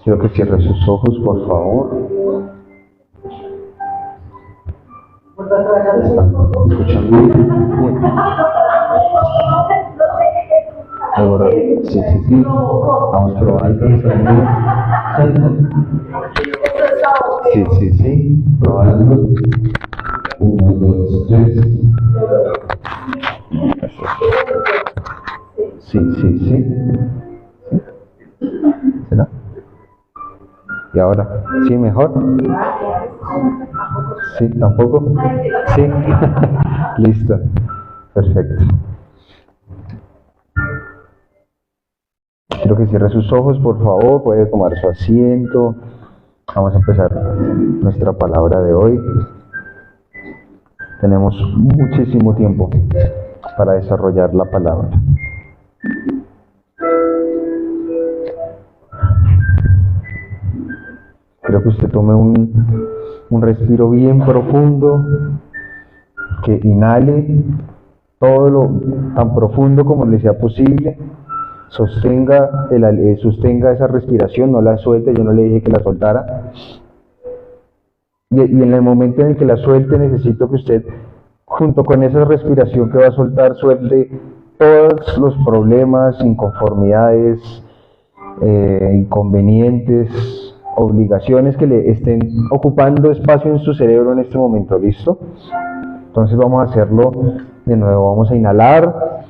Quiero que cierre sus ojos, por favor. ¿Están escuchando? Ahora, sí. Vamos probando. Sí. Probando. 1, 2, 3. Sí. ¿Será? ¿Y ahora? ¿Sí, mejor? ¿Sí? ¿Tampoco? ¿Sí? Listo. Perfecto. Quiero que cierre sus ojos, por favor. Puede tomar su asiento. Vamos a empezar nuestra palabra de hoy. Tenemos muchísimo tiempo para desarrollar la palabra. Quiero que usted tome un respiro bien profundo, que inhale todo lo tan profundo como le sea posible, sostenga esa respiración, no la suelte, yo no le dije que la soltara, y en el momento en el que la suelte necesito que usted, junto con esa respiración que va a soltar, suelte todos los problemas, inconformidades, inconvenientes, obligaciones que le estén ocupando espacio en su cerebro en este momento. ¿Listo? Entonces vamos a hacerlo de nuevo. Vamos a inhalar,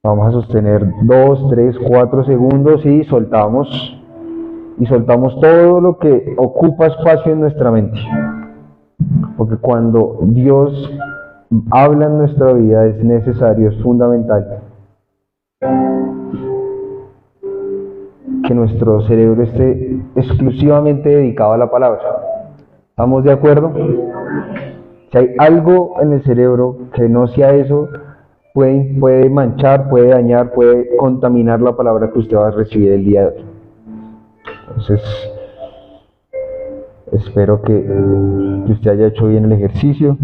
vamos a sostener 2, 3, 4 segundos y soltamos todo lo que ocupa espacio en nuestra mente, porque cuando Dios habla en nuestra vida es necesario, es fundamental que nuestro cerebro esté exclusivamente dedicado a la palabra. ¿Estamos de acuerdo? Si hay algo en el cerebro que no sea eso, puede manchar, puede dañar, puede contaminar la palabra que usted va a recibir el día de hoy. Entonces, espero que usted haya hecho bien el ejercicio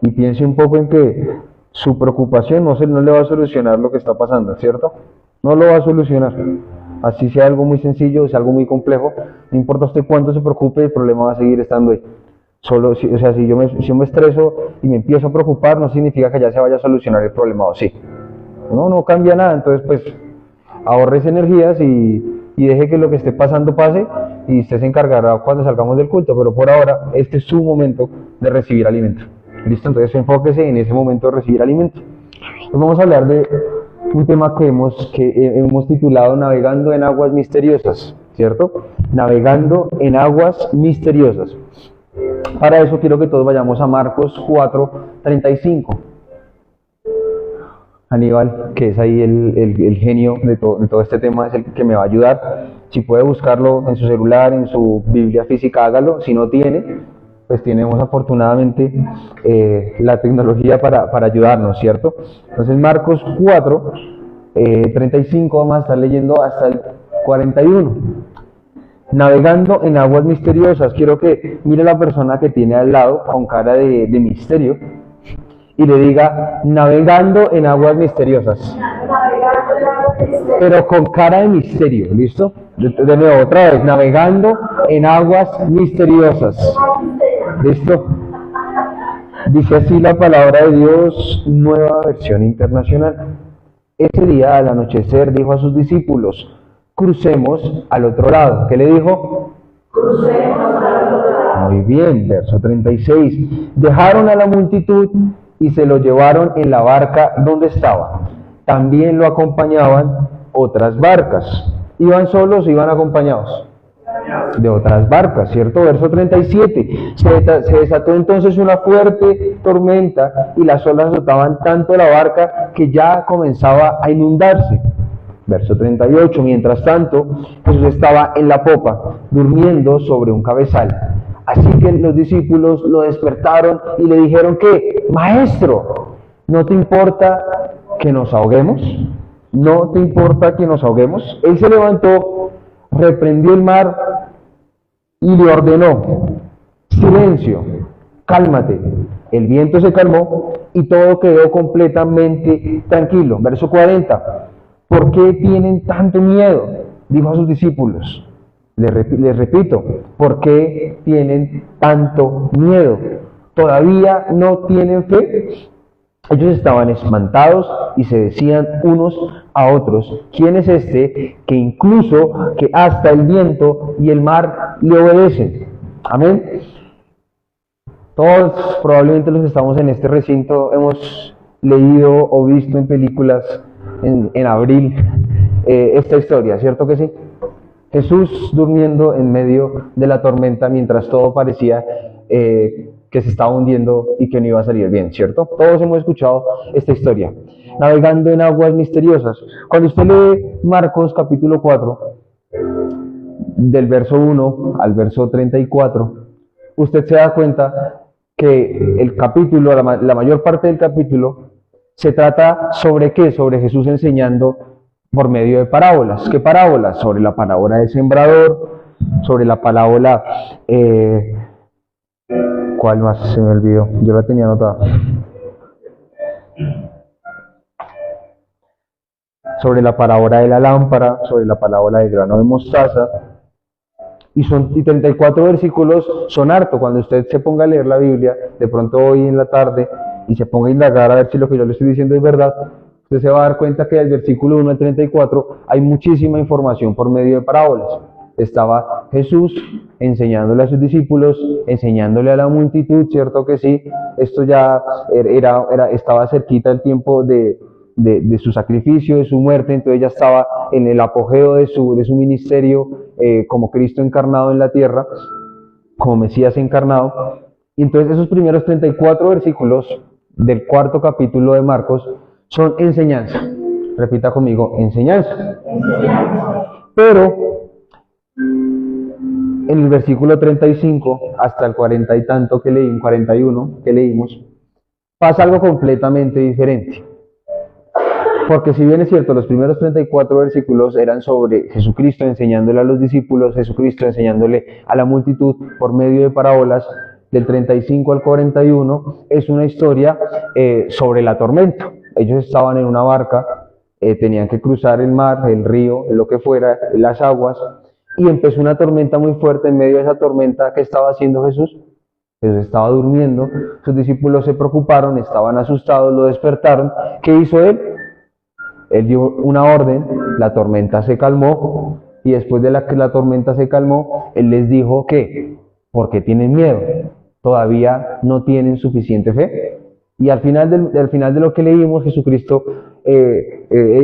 y piense un poco en que su preocupación no le va a solucionar lo que está pasando, ¿cierto? No lo va a solucionar. Así sea algo muy sencillo, sea algo muy complejo, no importa usted cuánto se preocupe, el problema va a seguir estando ahí. Si yo me estreso y me empiezo a preocupar, no significa que ya se vaya a solucionar el problema, o sí. No cambia nada. Entonces, pues, ahorre energías y deje que lo que esté pasando pase, y usted se encargará cuando salgamos del culto, pero por ahora, este es su momento de recibir alimento. ¿Listo? Entonces, enfóquese en ese momento de recibir alimento. Pues vamos a hablar de un tema que hemos titulado Navegando en aguas misteriosas, ¿cierto? Navegando en aguas misteriosas. Para eso quiero que todos vayamos a Marcos 4:35. Aníbal, que es ahí el genio de todo este tema, es el que me va a ayudar. Si puede buscarlo en su celular, en su Biblia física, hágalo. Si no tiene, pues tenemos afortunadamente la tecnología para ayudarnos, ¿cierto? Entonces Marcos 4:35, vamos a estar leyendo hasta el 41. Navegando en aguas misteriosas. Quiero que mire a la persona que tiene al lado con cara de misterio y le diga: navegando en aguas misteriosas. Pero con cara de misterio. ¿Listo? De nuevo, otra vez. Navegando en aguas misteriosas. ¿Listo? Dice así la palabra de Dios, Nueva Versión Internacional. Ese día, al anochecer, dijo a sus discípulos: crucemos al otro lado. ¿Qué le dijo? Crucemos al otro lado. Muy bien, verso 36. Dejaron a la multitud y se lo llevaron en la barca donde estaba. También lo acompañaban otras barcas. ¿Iban solos o iban acompañados? De otras barcas, ¿cierto? Verso 37. Se desató entonces una fuerte tormenta y las olas azotaban tanto la barca que ya comenzaba a inundarse. Verso 38, mientras tanto, Jesús estaba en la popa, durmiendo sobre un cabezal. Así que los discípulos lo despertaron y le dijeron que: Maestro, ¿no te importa que nos ahoguemos? ¿No te importa que nos ahoguemos? Él se levantó, reprendió el mar y le ordenó: silencio, cálmate. El viento se calmó y todo quedó completamente tranquilo. Verso 40. ¿Por qué tienen tanto miedo? dijo a sus discípulos, les repito, ¿por qué tienen tanto miedo? ¿Todavía no tienen fe? Ellos estaban espantados y se decían unos a otros, ¿quién es este que incluso que hasta el viento y el mar le obedecen? Amén. Todos probablemente los que estamos en este recinto hemos leído o visto en películas en abril esta historia, ¿cierto que sí? Jesús durmiendo en medio de la tormenta mientras todo parecía que se estaba hundiendo y que no iba a salir bien, ¿cierto? Todos hemos escuchado esta historia. Navegando en aguas misteriosas. Cuando usted lee Marcos capítulo 4, del verso 1 al verso 34, usted se da cuenta que el capítulo, la mayor parte del capítulo, se trata sobre qué, sobre Jesús enseñando por medio de parábolas. ¿Qué parábolas? Sobre la parábola del sembrador, sobre la parábola, ¿cuál más se me olvidó? Yo la tenía anotada. Sobre la parábola de la lámpara, sobre la parábola del grano de mostaza. Y 34 versículos son harto. Cuando usted se ponga a leer la Biblia, de pronto hoy en la tarde, y se ponga a indagar a ver si lo que yo le estoy diciendo es verdad, usted se va a dar cuenta que del versículo 1 al 34 hay muchísima información por medio de parábolas. Estaba Jesús enseñándole a sus discípulos, enseñándole a la multitud, ¿cierto que sí? Esto ya estaba cerquita el tiempo de su sacrificio, de su muerte, entonces ya estaba en el apogeo de su ministerio como Cristo encarnado en la tierra, como Mesías encarnado. Y entonces esos primeros 34 versículos del cuarto capítulo de Marcos son enseñanza. Repita conmigo, enseñanza. Pero en el versículo 35 hasta el 40 y tanto que leímos, 41 que leímos, pasa algo completamente diferente. Porque si bien es cierto, los primeros 34 versículos eran sobre Jesucristo enseñándole a los discípulos, Jesucristo enseñándole a la multitud por medio de parábolas, del 35 al 41 es una historia sobre la tormenta. Ellos estaban en una barca, tenían que cruzar el mar, el río, lo que fuera, las aguas, y empezó una tormenta muy fuerte. En medio de esa tormenta, ¿qué estaba haciendo Jesús? Jesús estaba durmiendo, sus discípulos se preocuparon, estaban asustados, lo despertaron. ¿Qué hizo él? Él dio una orden, la tormenta se calmó, y después de que la tormenta se calmó, él les dijo que, ¿por qué tienen miedo? ¿Todavía no tienen suficiente fe? Y al final de lo que leímos, Jesucristo,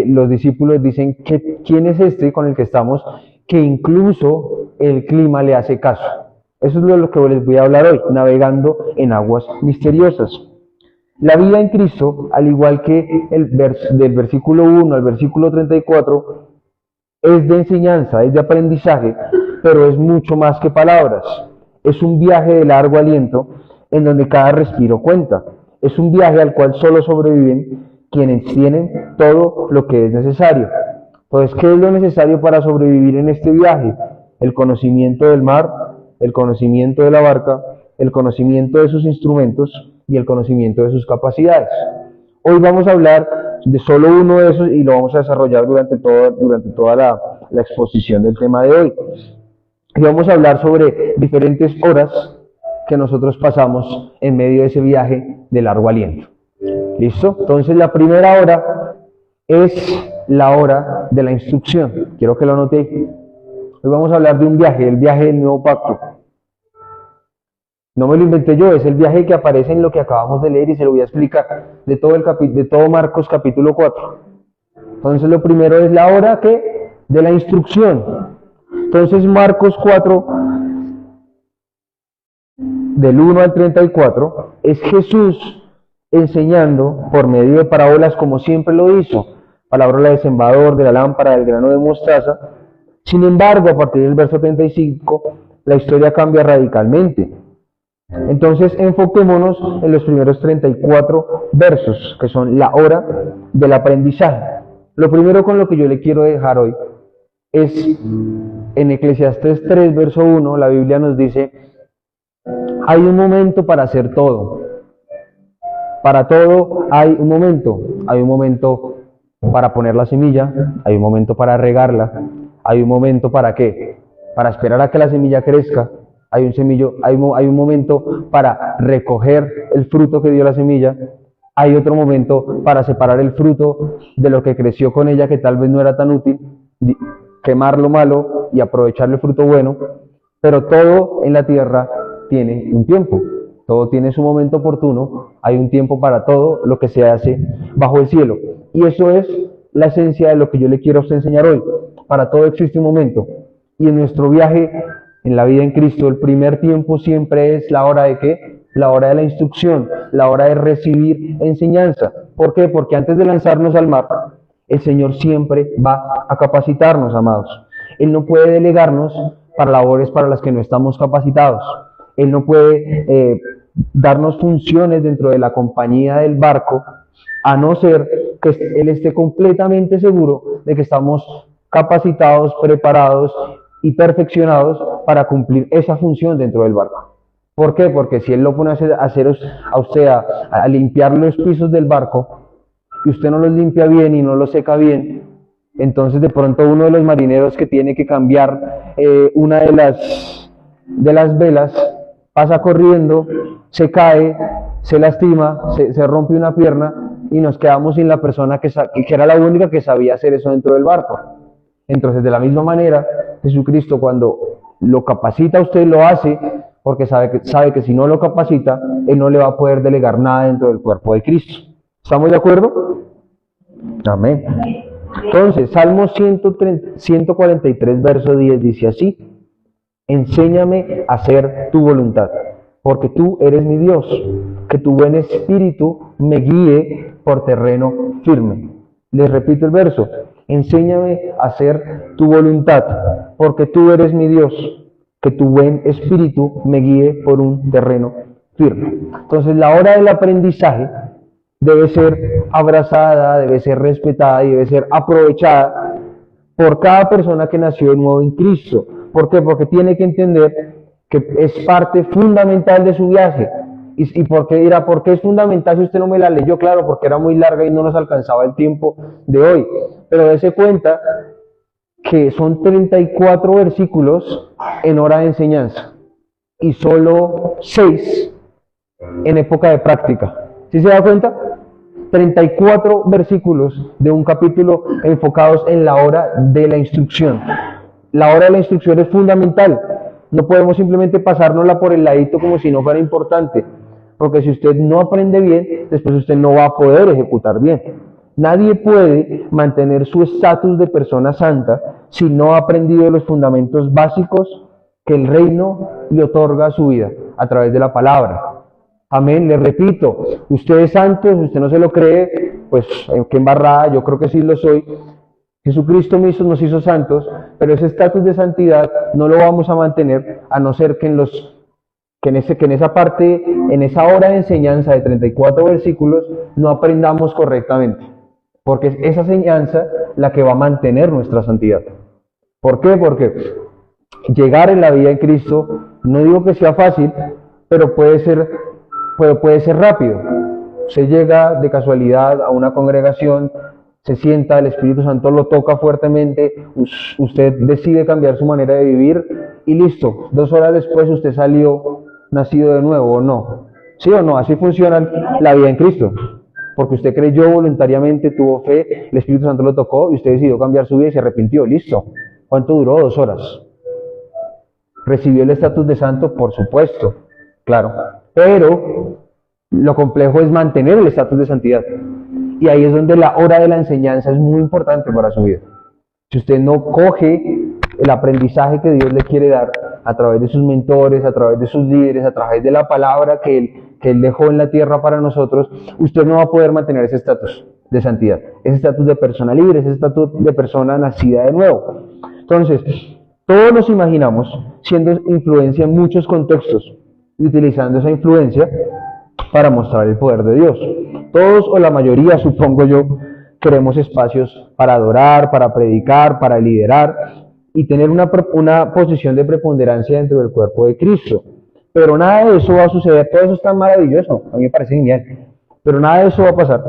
los discípulos dicen, ¿quién es este con el que estamos? Que incluso el clima le hace caso. Eso es lo que les voy a hablar hoy, navegando en aguas misteriosas. La vida en Cristo, al igual que del versículo 1 al versículo 34, es de enseñanza, es de aprendizaje, pero es mucho más que palabras. Es un viaje de largo aliento en donde cada respiro cuenta. Es un viaje al cual solo sobreviven quienes tienen todo lo que es necesario. Entonces, ¿qué es lo necesario para sobrevivir en este viaje? El conocimiento del mar, el conocimiento de la barca, el conocimiento de sus instrumentos y el conocimiento de sus capacidades. Hoy vamos a hablar de solo uno de esos y lo vamos a desarrollar durante toda la exposición del tema de hoy. Y vamos a hablar sobre diferentes horas que nosotros pasamos en medio de ese viaje de largo aliento. ¿Listo? Entonces la primera hora es la hora de la instrucción. Quiero que lo anote ahí. Hoy vamos a hablar de un viaje, el viaje del nuevo pacto. No me lo inventé yo, es el viaje que aparece en lo que acabamos de leer y se lo voy a explicar de todo Marcos capítulo 4. Entonces lo primero es la hora de la instrucción. Entonces Marcos 4, del 1 al 34, es Jesús enseñando por medio de parábolas como siempre lo hizo. Parábola del sembrador, de la lámpara, del grano de mostaza. Sin embargo, a partir del verso 35, la historia cambia radicalmente. Entonces enfoquémonos en los primeros 34 versos, que son la hora del aprendizaje. Lo primero con lo que yo le quiero dejar hoy es en Eclesiastés 3, verso 1, la Biblia nos dice, hay un momento para hacer todo. Para todo hay un momento. Hay un momento para poner la semilla, hay un momento para regarla, hay un momento ¿para qué? Para esperar a que la semilla crezca, hay un momento para recoger el fruto que dio la semilla, hay otro momento para separar el fruto de lo que creció con ella que tal vez no era tan útil, quemar lo malo y aprovechar el fruto bueno, pero todo en la tierra tiene un tiempo, todo tiene su momento oportuno, hay un tiempo para todo lo que se hace bajo el cielo. Y eso es la esencia de lo que yo le quiero a usted enseñar hoy. Para todo existe un momento. Y en nuestro viaje, en la vida en Cristo, el primer tiempo siempre es la hora de ¿qué? La hora de la instrucción, la hora de recibir enseñanza. ¿Por qué? Porque antes de lanzarnos al mar, el Señor siempre va a capacitarnos, amados. Él no puede delegarnos para labores para las que no estamos capacitados. Él no puede darnos funciones dentro de la compañía del barco, a no ser que Él esté completamente seguro de que estamos capacitados, preparados y perfeccionados para cumplir esa función dentro del barco. ¿Por qué? Porque si Él lo pone a usted a limpiar los pisos del barco, y usted no los limpia bien y no los seca bien, entonces de pronto uno de los marineros que tiene que cambiar una de las velas pasa corriendo, se cae, se lastima, se rompe una pierna y nos quedamos sin la persona que era la única que sabía hacer eso dentro del barco. Entonces, de la misma manera, Jesucristo cuando lo capacita a usted lo hace porque sabe que si no lo capacita, Él no le va a poder delegar nada dentro del cuerpo de Cristo. ¿Estamos de acuerdo? Amén. Entonces, Salmo 143, verso 10 dice así: enséñame a hacer tu voluntad, porque tú eres mi Dios, que tu buen espíritu me guíe por terreno firme. Les repito el verso: enséñame a hacer tu voluntad, porque tú eres mi Dios, que tu buen espíritu me guíe por un terreno firme. Entonces, la hora del aprendizaje debe ser abrazada, debe ser respetada y debe ser aprovechada por cada persona que nació de nuevo en Cristo. ¿Por qué? Porque tiene que entender que es parte fundamental de su viaje. ¿Y por qué dirá? ¿Por qué es fundamental si usted no me la leyó? Claro, porque era muy larga y no nos alcanzaba el tiempo de hoy. Pero dése cuenta que son 34 versículos en hora de enseñanza y solo 6 en época de práctica. ¿Sí se da cuenta? 34 versículos de un capítulo enfocados en la hora de la instrucción. La hora de la instrucción es fundamental. No podemos simplemente pasárnosla por el ladito como si no fuera importante. Porque si usted no aprende bien, después usted no va a poder ejecutar bien. Nadie puede mantener su estatus de persona santa si no ha aprendido los fundamentos básicos que el reino le otorga a su vida a través de la palabra. Amén, le repito, usted es santo, si usted no se lo cree, pues qué embarrada, yo creo que sí lo soy. Jesucristo nos hizo santos, pero ese estatus de santidad no lo vamos a mantener a no ser que en esa hora de enseñanza de 34 versículos no aprendamos correctamente, porque es esa enseñanza la que va a mantener nuestra santidad. ¿Por qué? Porque llegar en la vida en Cristo, no digo que sea fácil, pero puede ser rápido. Se llega de casualidad a una congregación, se sienta, el Espíritu Santo lo toca fuertemente, usted decide cambiar su manera de vivir y listo, 2 horas después usted salió nacido de nuevo, ¿o no? ¿Sí o no? Así funciona la vida en Cristo. Porque usted creyó voluntariamente, tuvo fe, el Espíritu Santo lo tocó y usted decidió cambiar su vida y se arrepintió, listo. ¿Cuánto duró? 2 horas. ¿Recibió el estatus de santo? Por supuesto, claro. Pero lo complejo es mantener el estatus de santidad. Y ahí es donde la hora de la enseñanza es muy importante para su vida. Si usted no coge el aprendizaje que Dios le quiere dar a través de sus mentores, a través de sus líderes, a través de la palabra que Él dejó en la tierra para nosotros, usted no va a poder mantener ese estatus de santidad, ese estatus de persona libre, ese estatus de persona nacida de nuevo. Entonces, todos nos imaginamos siendo influencia en muchos contextos y utilizando esa influencia para mostrar el poder de Dios. Todos o la mayoría, supongo yo, queremos espacios para adorar, para predicar, para liderar y tener una posición de preponderancia dentro del cuerpo de Cristo. Pero nada de eso va a suceder, todo eso está maravilloso, a mí me parece genial, pero nada de eso va a pasar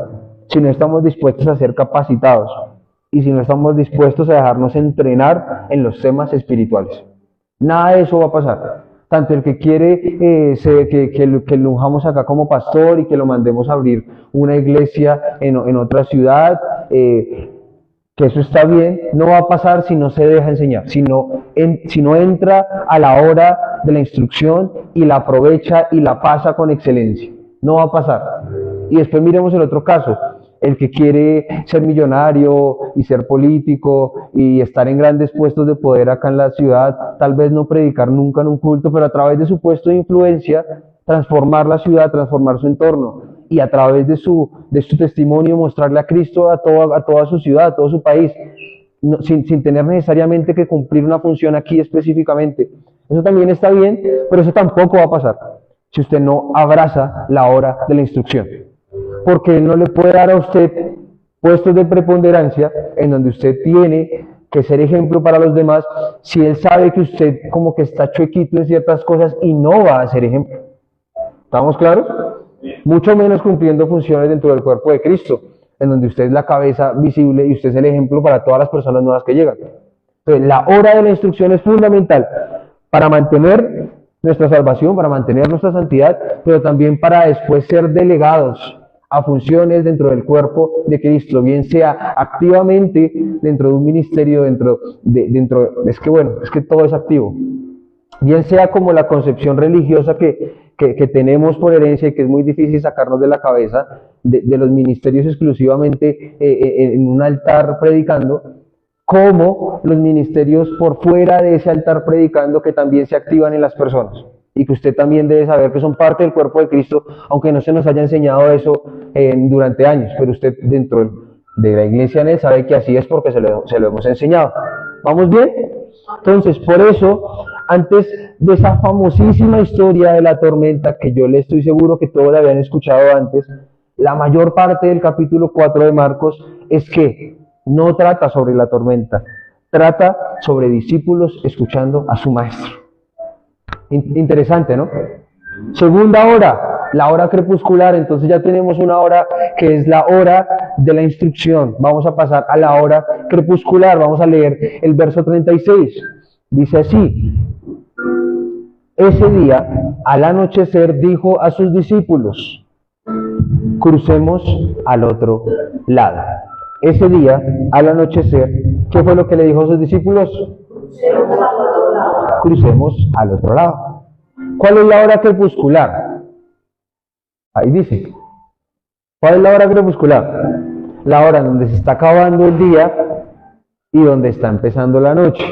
si no estamos dispuestos a ser capacitados y si no estamos dispuestos a dejarnos entrenar en los temas espirituales. Nada de eso va a pasar. Tanto el que quiere que lo unjamos acá como pastor y que lo mandemos a abrir una iglesia en otra ciudad, que eso está bien, no va a pasar si no se deja enseñar, si no entra a la hora de la instrucción y la aprovecha y la pasa con excelencia. No va a pasar. Y después miremos el otro caso, el que quiere ser millonario y ser político y estar en grandes puestos de poder acá en la ciudad, tal vez no predicar nunca en un culto, pero a través de su puesto de influencia, transformar la ciudad, transformar su entorno, y a través de su testimonio mostrarle a Cristo a toda su ciudad, a todo su país, sin tener necesariamente que cumplir una función aquí específicamente. Eso también está bien, pero eso tampoco va a pasar si usted no abraza la hora de la instrucción. Porque Él no le puede dar a usted puestos de preponderancia en donde usted tiene que ser ejemplo para los demás si Él sabe que usted como que está chuequito en ciertas cosas y no va a ser ejemplo. ¿Estamos claros? Mucho menos cumpliendo funciones dentro del cuerpo de Cristo, en donde usted es la cabeza visible y usted es el ejemplo para todas las personas nuevas que llegan. Entonces, la hora de la instrucción es fundamental para mantener nuestra salvación, para mantener nuestra santidad, pero también para después ser delegados a funciones dentro del cuerpo de Cristo, bien sea activamente dentro de un ministerio, es que todo es activo, bien sea como la concepción religiosa que tenemos por herencia y que es muy difícil sacarnos de la cabeza, de los ministerios exclusivamente en un altar predicando, como los ministerios por fuera de ese altar predicando que también se activan en las personas. Y que usted también debe saber que son parte del cuerpo de Cristo, aunque no se nos haya enseñado eso durante años, pero usted dentro de la iglesia en él sabe que así es porque se lo hemos enseñado. ¿Vamos bien? Entonces, por eso, antes de esa famosísima historia de la tormenta, que yo le estoy seguro que todos la habían escuchado antes, la mayor parte del capítulo 4 de Marcos es que no trata sobre la tormenta, trata sobre discípulos escuchando a su maestro. Interesante, ¿no? Segunda hora, la hora crepuscular. Entonces ya tenemos una hora que es la hora de la instrucción. Vamos a pasar a la hora crepuscular. Vamos a leer el verso 36. Dice así: ese día, al anochecer, dijo a sus discípulos: crucemos al otro lado. Ese día, al anochecer, ¿qué fue lo que le dijo a sus discípulos? Crucemos al otro lado. ¿Cuál es la hora crepuscular? Ahí dice. ¿Cuál es la hora crepuscular? La hora donde se está acabando el día y donde está empezando la noche.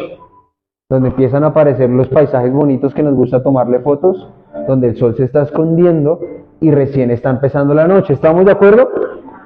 Donde empiezan a aparecer los paisajes bonitos que nos gusta tomarle fotos, donde el sol se está escondiendo y recién está empezando la noche. ¿Estamos de acuerdo?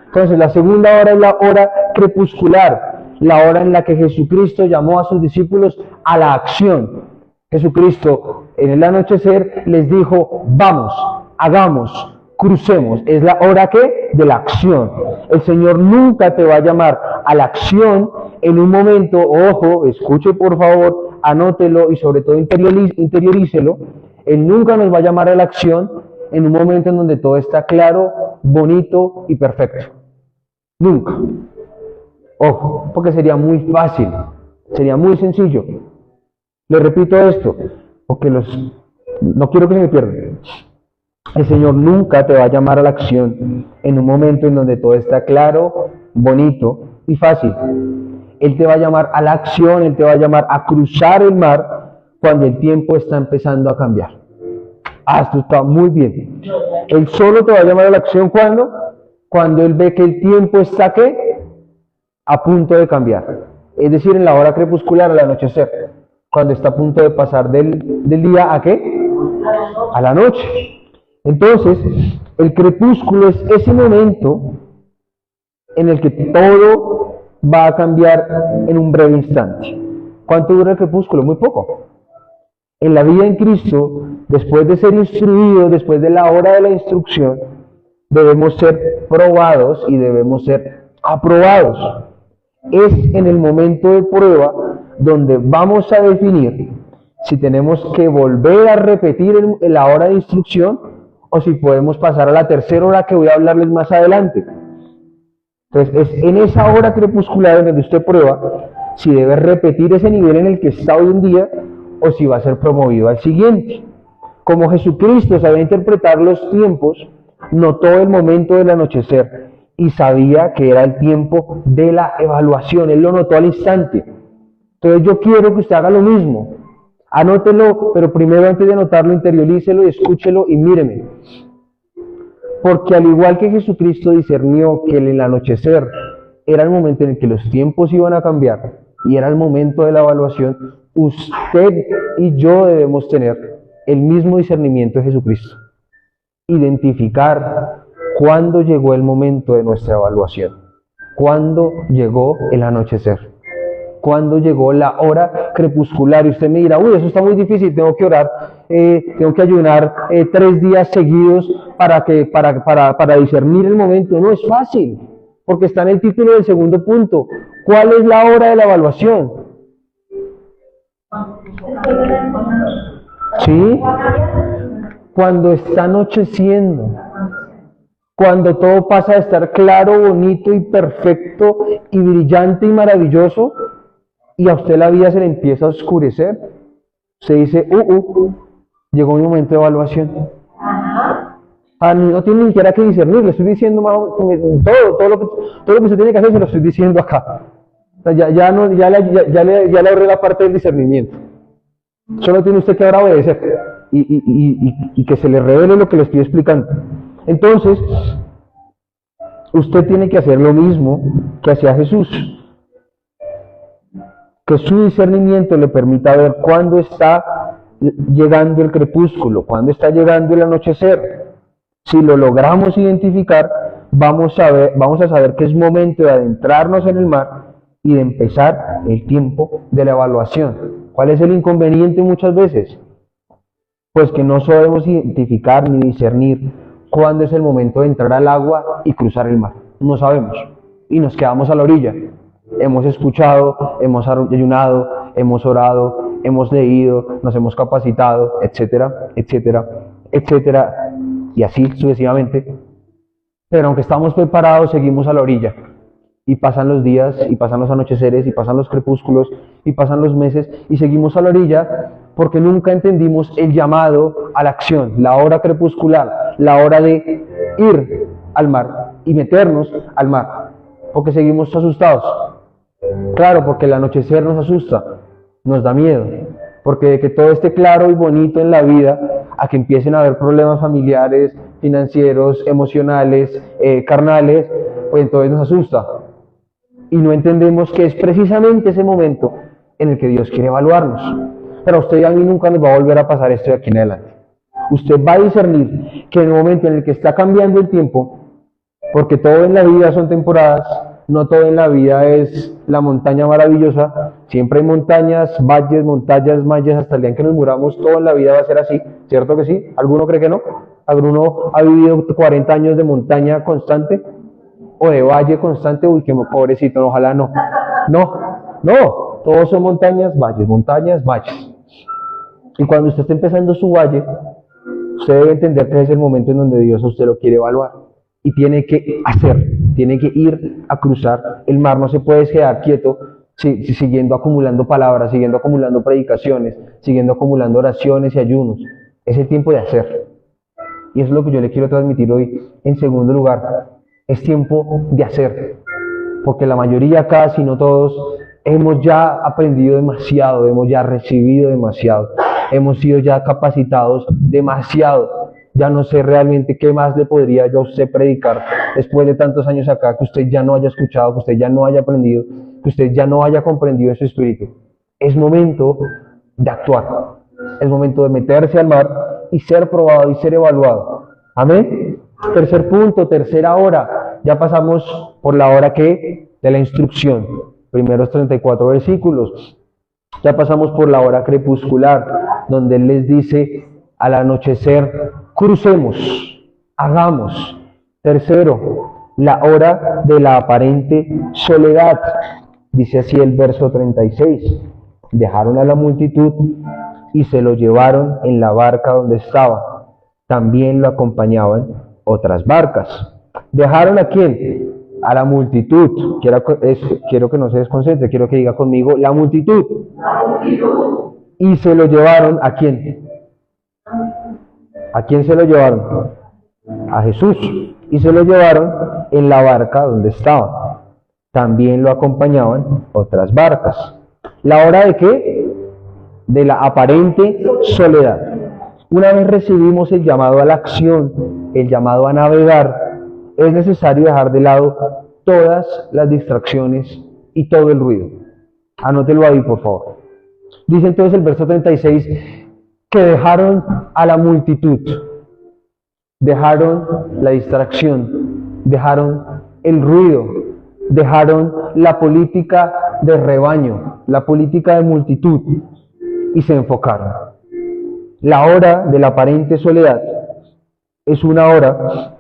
Entonces, la segunda hora es la hora crepuscular, la hora en la que Jesucristo llamó a sus discípulos a la acción. Jesucristo en el anochecer les dijo: vamos, hagamos, crucemos. Es la hora ¿qué? De la acción. El Señor nunca te va a llamar a la acción en un momento, ojo, escuche por favor, anótelo y sobre todo interiorícelo. Él nunca nos va a llamar a la acción en un momento en donde todo está claro, bonito y perfecto. Nunca. Ojo, porque sería muy fácil, sería muy sencillo. Le repito esto, porque no quiero que se me pierdan. El Señor nunca te va a llamar a la acción en un momento en donde todo está claro, bonito y fácil. Él te va a llamar a la acción, Él te va a llamar a cruzar el mar cuando el tiempo está empezando a cambiar. Esto está muy bien. Él solo te va a llamar a la acción cuando Él ve que el tiempo está ¿qué? A punto de cambiar. Es decir, en la hora crepuscular, al anochecer. Cuando está a punto de pasar del día ¿a qué? A la noche. Entonces, el crepúsculo es ese momento en el que todo va a cambiar en un breve instante. ¿Cuánto dura el crepúsculo? Muy poco. En la vida en Cristo, después de ser instruidos, después de la hora de la instrucción, debemos ser probados y debemos ser aprobados. Es en el momento de prueba donde vamos a definir si tenemos que volver a repetir la hora de instrucción o si podemos pasar a la tercera hora que voy a hablarles más adelante. Entonces, es en esa hora crepuscular en donde usted prueba si debe repetir ese nivel en el que está hoy en día o si va a ser promovido al siguiente. Como Jesucristo sabía interpretar los tiempos, notó el momento del anochecer y sabía que era el tiempo de la evaluación. Él lo notó al instante. Entonces yo quiero que usted haga lo mismo. Anótelo, pero primero antes de anotarlo, interiorícelo y escúchelo y míreme. Porque al igual que Jesucristo discernió que el anochecer era el momento en el que los tiempos iban a cambiar y era el momento de la evaluación, usted y yo debemos tener el mismo discernimiento de Jesucristo. Identificar cuándo llegó el momento de nuestra evaluación, cuándo llegó el anochecer, cuándo llegó la hora crepuscular. Y usted me dirá, uy, eso está muy difícil, tengo que orar, tengo que ayunar 3 días seguidos para discernir el momento. No es fácil, porque está en el título del segundo punto. ¿Cuál es la hora de la evaluación? ¿Sí? Cuando está anocheciendo, cuando todo pasa de estar claro, bonito y perfecto y brillante y maravilloso, y a usted la vida se le empieza a oscurecer. Se dice, llegó mi momento de evaluación. No tiene ni siquiera que discernir, le estoy diciendo todo lo que usted tiene que hacer, se lo estoy diciendo acá. O sea, ya le ahorré la parte del discernimiento. Solo tiene usted que ahora obedecer y que se le revele lo que le estoy explicando. Entonces, usted tiene que hacer lo mismo que hacía Jesús. Que su discernimiento le permita ver cuándo está llegando el crepúsculo, cuándo está llegando el anochecer. Si lo logramos identificar, vamos a saber que es momento de adentrarnos en el mar y de empezar el tiempo de la evaluación. ¿Cuál es el inconveniente muchas veces? Pues que no sabemos identificar ni discernir cuándo es el momento de entrar al agua y cruzar el mar. No sabemos. Y nos quedamos a la orilla. Hemos escuchado, hemos ayunado, hemos orado, hemos leído, nos hemos capacitado, etcétera, etcétera, etcétera, y así sucesivamente. Pero aunque estamos preparados, seguimos a la orilla. Y pasan los días, y pasan los anocheceres, y pasan los crepúsculos, y pasan los meses, y seguimos a la orilla porque nunca entendimos el llamado a la acción, la hora crepuscular, la hora de ir al mar y meternos al mar, porque seguimos asustados. Claro, porque el anochecer nos asusta, nos da miedo, porque de que todo esté claro y bonito en la vida, a que empiecen a haber problemas familiares, financieros, emocionales, carnales, pues entonces nos asusta. Y no entendemos que es precisamente ese momento en el que Dios quiere evaluarnos. Pero a usted y a mí nunca nos va a volver a pasar esto de aquí en adelante. Usted va a discernir que en el momento en el que está cambiando el tiempo, porque todo en la vida son temporadas, no todo en la vida es la montaña maravillosa, siempre hay montañas, valles, hasta el día en que nos muramos, todo en la vida va a ser así, ¿cierto que sí? ¿Alguno cree que no? ¿Alguno ha vivido 40 años de montaña constante? ¿O de valle constante? Uy, qué pobrecito, ojalá no. No, todos son montañas, valles. Y cuando usted está empezando su valle, usted debe entender que es el momento en donde Dios a usted lo quiere evaluar. Y tiene que tiene que ir a cruzar el mar, no se puede quedar quieto siguiendo acumulando palabras, siguiendo acumulando predicaciones, siguiendo acumulando oraciones y ayunos. Es el tiempo de hacer. Y eso es lo que yo le quiero transmitir hoy. En segundo lugar, es tiempo de hacer. Porque la mayoría acá, si no todos, hemos ya aprendido demasiado, hemos ya recibido demasiado, hemos sido ya capacitados demasiado. Ya no sé realmente qué más le podría yo a usted predicar después de tantos años acá, que usted ya no haya escuchado, que usted ya no haya aprendido, que usted ya no haya comprendido en su espíritu. Es momento de actuar. Es momento de meterse al mar y ser probado y ser evaluado. Amén. Tercer punto, tercera hora. Ya pasamos por la hora de la instrucción. Primeros 34 versículos. Ya pasamos por la hora crepuscular, donde Él les dice al anochecer, crucemos, hagamos. Tercero, la hora de la aparente soledad. Dice así el verso 36. Dejaron a la multitud y se lo llevaron en la barca donde estaba. También lo acompañaban otras barcas. ¿Dejaron a quién? a la multitud. Quiero que no se desconcentre, quiero que diga conmigo, la multitud. Y se lo llevaron, ¿a quién? ¿A quién se lo llevaron? A Jesús. Y se lo llevaron en la barca donde estaba. También lo acompañaban otras barcas. ¿La hora de qué? De la aparente soledad. Una vez recibimos el llamado a la acción, el llamado a navegar, es necesario dejar de lado todas las distracciones y todo el ruido. Anótelo ahí, por favor. Dice entonces el verso 36 que dejaron a la multitud, dejaron la distracción, dejaron el ruido, dejaron la política de rebaño, la política de multitud, y se enfocaron. La hora de la aparente soledad es una hora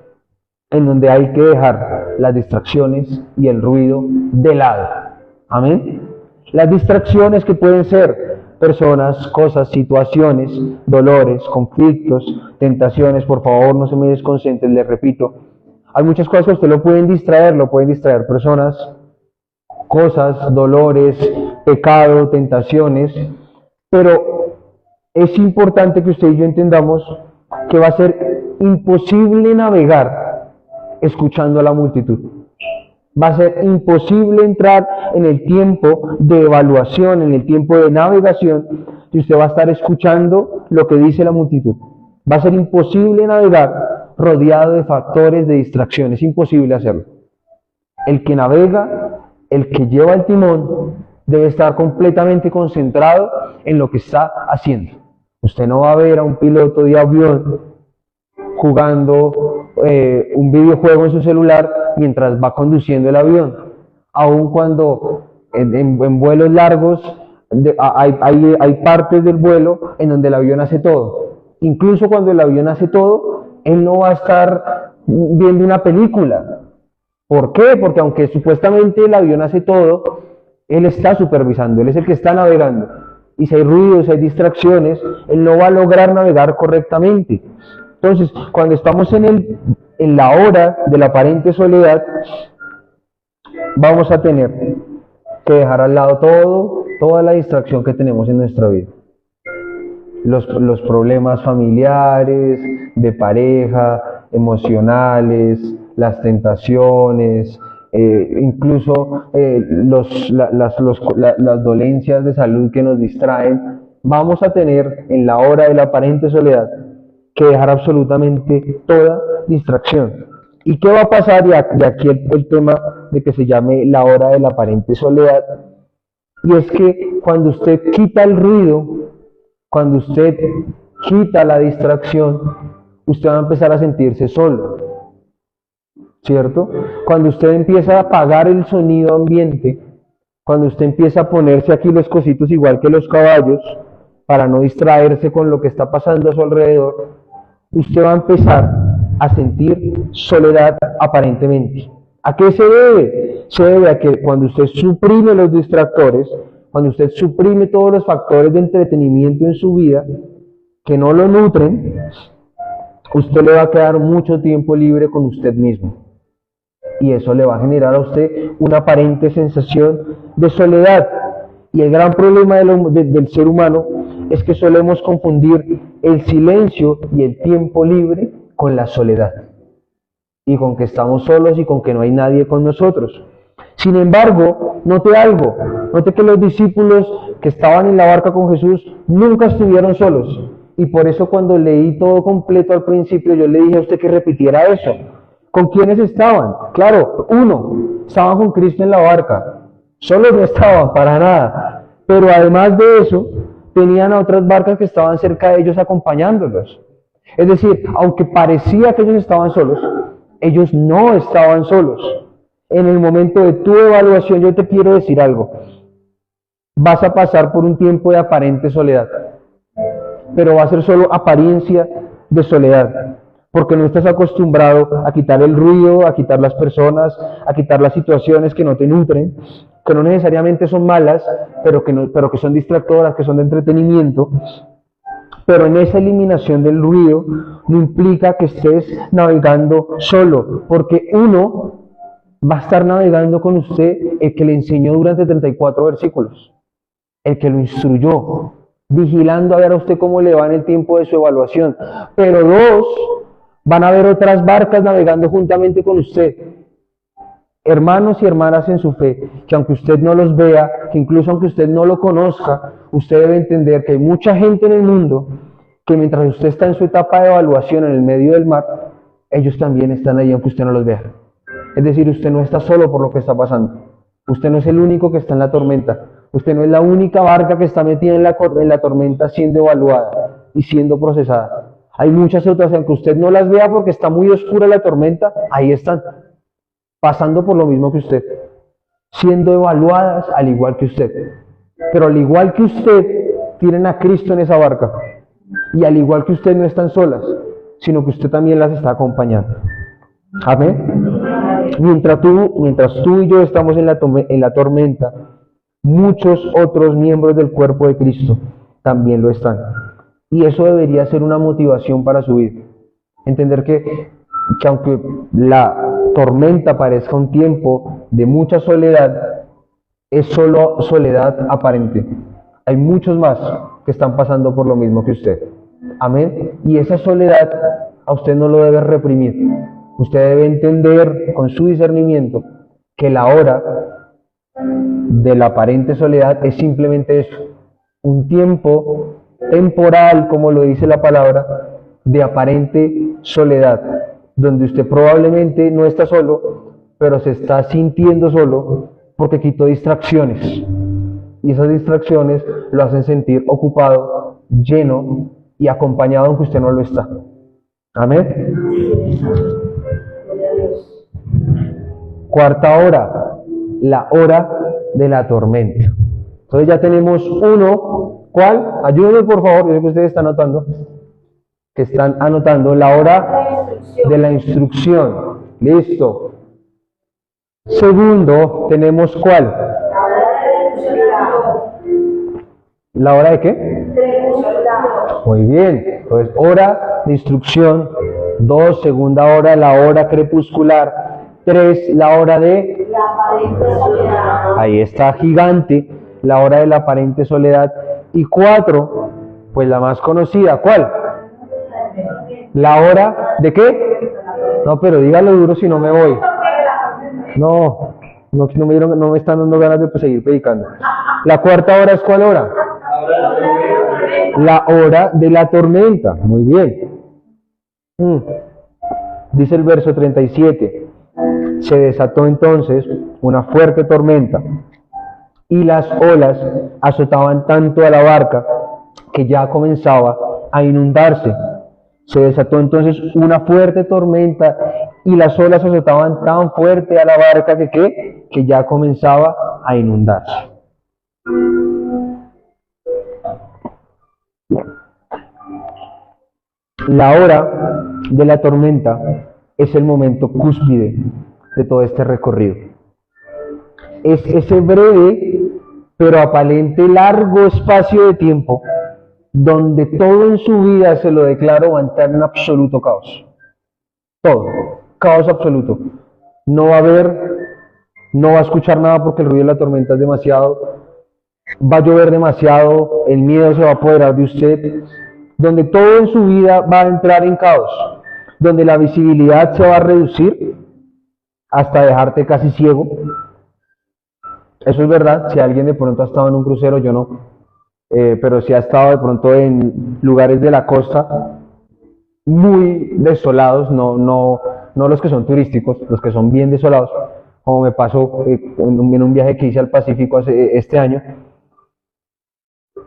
en donde hay que dejar las distracciones y el ruido de lado. Amén. Las distracciones que pueden ser personas, cosas, situaciones, dolores, conflictos, tentaciones. Por favor, no se me desconcentren, les repito. Hay muchas cosas que usted lo pueden distraer personas, cosas, dolores, pecado, tentaciones, pero es importante que usted y yo entendamos que va a ser imposible navegar escuchando a la multitud. Va a ser imposible entrar en el tiempo de evaluación, en el tiempo de navegación, si usted va a estar escuchando lo que dice la multitud. Va a ser imposible navegar rodeado de factores de distracción, es imposible hacerlo. El que navega, el que lleva el timón, debe estar completamente concentrado en lo que está haciendo. Usted no va a ver a un piloto de avión jugando un videojuego en su celular mientras va conduciendo el avión. Aun cuando en vuelos largos hay partes del vuelo en donde el avión hace todo. Incluso cuando el avión hace todo, él no va a estar viendo una película. ¿Por qué? Porque aunque supuestamente el avión hace todo, él está supervisando, él es el que está navegando. Y si hay ruidos, si hay distracciones, él no va a lograr navegar correctamente. Entonces, cuando estamos en la hora de la aparente soledad, vamos a tener que dejar al lado toda la distracción que tenemos en nuestra vida. Los problemas familiares, de pareja, emocionales, las tentaciones, incluso las dolencias de salud que nos distraen. Vamos a tener en la hora de la aparente soledad que dejar absolutamente toda distracción. ¿Y qué va a pasar? De aquí el tema de que se llame la hora de la aparente soledad. Y es que cuando usted quita el ruido, cuando usted quita la distracción, usted va a empezar a sentirse solo, ¿cierto? Cuando usted empieza a apagar el sonido ambiente, cuando usted empieza a ponerse aquí los cositos igual que los caballos, para no distraerse con lo que está pasando a su alrededor, usted va a empezar a sentir soledad aparentemente. ¿A qué se debe? Se debe a que cuando usted suprime los distractores, cuando usted suprime todos los factores de entretenimiento en su vida que no lo nutren, usted le va a quedar mucho tiempo libre con usted mismo. Y eso le va a generar a usted una aparente sensación de soledad. Y el gran problema del ser humano es que solemos confundir el silencio y el tiempo libre con la soledad. Y con que estamos solos y con que no hay nadie con nosotros. Sin embargo, note algo. Note que los discípulos que estaban en la barca con Jesús nunca estuvieron solos. Y por eso cuando leí todo completo al principio, yo le dije a usted que repitiera eso. ¿Con quiénes estaban? Claro, estaban con Cristo en la barca. Solos no estaban para nada. Pero además de eso, tenían a otras barcas que estaban cerca de ellos acompañándolos. Es decir, aunque parecía que ellos estaban solos, ellos no estaban solos. En el momento de tu evaluación, yo te quiero decir algo. Vas a pasar por un tiempo de aparente soledad, pero va a ser solo apariencia de soledad, porque no estás acostumbrado a quitar el ruido, a quitar las personas, a quitar las situaciones que no te nutren, que no necesariamente son malas, pero que son distractoras, que son de entretenimiento. Pero en esa eliminación del ruido no implica que estés navegando solo, porque va a estar navegando con usted el que le enseñó durante 34 versículos, el que lo instruyó, vigilando a ver a usted cómo le va en el tiempo de su evaluación. Pero dos, van a haber otras barcas navegando juntamente con usted, hermanos y hermanas en su fe, que aunque usted no los vea, que incluso aunque usted no lo conozca, usted debe entender que hay mucha gente en el mundo que mientras usted está en su etapa de evaluación en el medio del mar, ellos también están ahí aunque usted no los vea. Es decir, usted no está solo por lo que está pasando. Usted no es el único que está en la tormenta. Usted no es la única barca que está metida en la tormenta siendo evaluada y siendo procesada. Hay muchas otras, aunque usted no las vea porque está muy oscura la tormenta, ahí están, pasando por lo mismo que usted, siendo evaluadas al igual que usted. Pero al igual que usted, tienen a Cristo en esa barca. Y al igual que usted no están solas, sino que usted también las está acompañando. Amén. Mientras tú y yo estamos en la tormenta, muchos otros miembros del cuerpo de Cristo también lo están. Y eso debería ser una motivación para su vida. Entender que aunque la tormenta parezca un tiempo de mucha soledad, es solo soledad aparente. Hay muchos más que están pasando por lo mismo que usted. Amén. Y esa soledad a usted no lo debe reprimir. Usted debe entender con su discernimiento que la hora de la aparente soledad es simplemente eso, un tiempo temporal, como lo dice la palabra, de aparente soledad, donde usted probablemente no está solo, pero se está sintiendo solo porque quitó distracciones. Y esas distracciones lo hacen sentir ocupado, lleno y acompañado aunque usted no lo está. Amén. Cuarta hora, la hora de la tormenta. Entonces ya tenemos uno, ¿cuál? Ayúdenme por favor, yo sé que ustedes están anotando la hora de la instrucción. Listo. Segundo, tenemos ¿cuál? ¿La hora de qué? Muy bien. Entonces, hora de instrucción. 2, segunda hora, la hora crepuscular. 3, la hora de... Ahí está gigante, la hora de la aparente soledad. Y 4, pues la más conocida, ¿cuál? La hora de qué? No, pero dígalo duro si no me voy. No me están dando ganas de seguir predicando. La cuarta hora es ¿cuál hora? La hora de la tormenta. Muy bien. Dice el verso 37. Se desató entonces una fuerte tormenta y las olas azotaban tanto a la barca que ya comenzaba a inundarse. Se desató entonces una fuerte tormenta y las olas azotaban tan fuerte a la barca que ya comenzaba a inundarse. La hora de la tormenta es el momento cúspide de todo este recorrido. Es ese breve pero aparente largo espacio de tiempo donde todo en su vida se lo declaro va a entrar en absoluto caos. Todo, caos absoluto. No va a escuchar nada porque el ruido de la tormenta es demasiado, va a llover demasiado, el miedo se va a apoderar de usted, donde todo en su vida va a entrar en caos, donde la visibilidad se va a reducir hasta dejarte casi ciego. Eso es verdad, si alguien de pronto ha estado en un crucero, yo no, pero si ha estado de pronto en lugares de la costa muy desolados, no los que son turísticos, los que son bien desolados, como me pasó en un viaje que hice al Pacífico este año,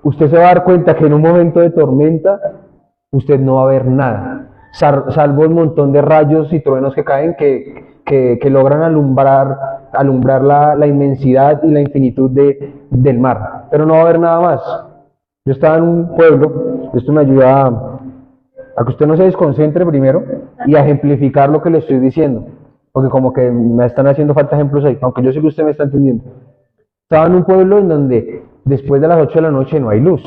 usted se va a dar cuenta que en un momento de tormenta usted no va a ver nada, salvo un montón de rayos y truenos que caen que logran alumbrar la inmensidad y la infinitud del mar, pero no va a haber nada más. Yo estaba en un pueblo, esto me ayuda a que usted no se desconcentre primero y a ejemplificar lo que le estoy diciendo, porque como que me están haciendo falta ejemplos ahí, aunque yo sé que usted me está entendiendo. Estaba en un pueblo en donde después de las 8 de la noche no hay luz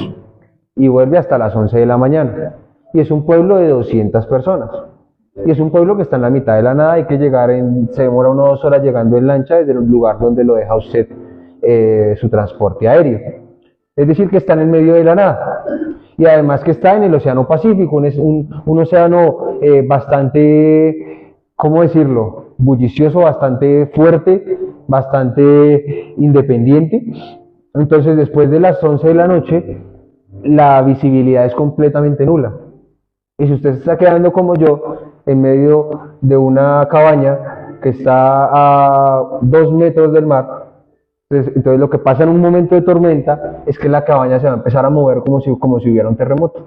y vuelve hasta las 11 de la mañana, y es un pueblo de 200 personas. Y es un pueblo que está en la mitad de la nada, hay que llegar se demora 1 o 2 horas llegando en lancha desde el lugar donde lo deja usted su transporte aéreo. Es decir, que está en el medio de la nada. Y además que está en el Océano Pacífico, un océano bastante, ¿cómo decirlo?, bullicioso, bastante fuerte, bastante independiente. Entonces, después de las 11 de la noche, la visibilidad es completamente nula. Y si usted se está quedando como yo, en medio de una cabaña que está a 2 metros del mar, entonces lo que pasa en un momento de tormenta es que la cabaña se va a empezar a mover como si hubiera un terremoto.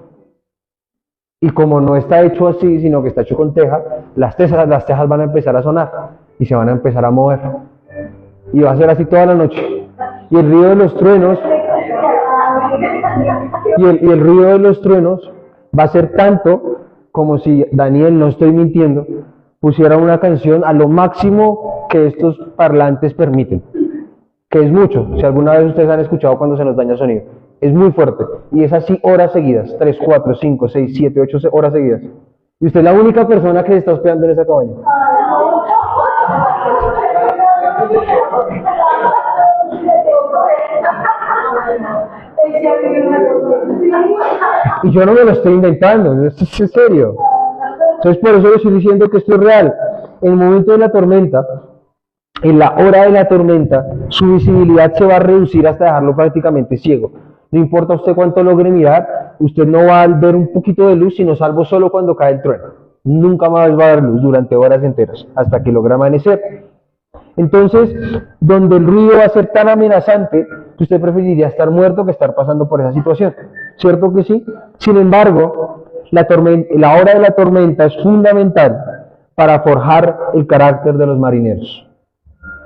Y como no está hecho así, sino que está hecho con teja, las tejas van a empezar a sonar y se van a empezar a mover. Y va a ser así toda la noche. Y el ruido de los truenos, y el ruido de los truenos va a ser tanto como si Daniel, no estoy mintiendo, pusiera una canción a lo máximo que estos parlantes permiten. Que es mucho, si alguna vez ustedes han escuchado cuando se nos daña el sonido. Es muy fuerte, y es así horas seguidas, 3, 4, 5, 6, 7, 8 horas seguidas. Y usted es la única persona que se está hospedando en esa cabaña. Y yo no me lo estoy inventando, esto es serio. Entonces por eso le estoy diciendo que esto es real. En el momento de la tormenta, en la hora de la tormenta, su visibilidad se va a reducir hasta dejarlo prácticamente ciego. No importa usted cuánto logre mirar, usted no va a ver un poquito de luz, sino salvo solo cuando cae el trueno. Nunca más va a haber luz durante horas enteras, hasta que logra amanecer. Entonces, donde el ruido va a ser tan amenazante, que usted preferiría estar muerto que estar pasando por esa situación. ¿Cierto que sí? Sin embargo, la hora de la tormenta es fundamental para forjar el carácter de los marineros.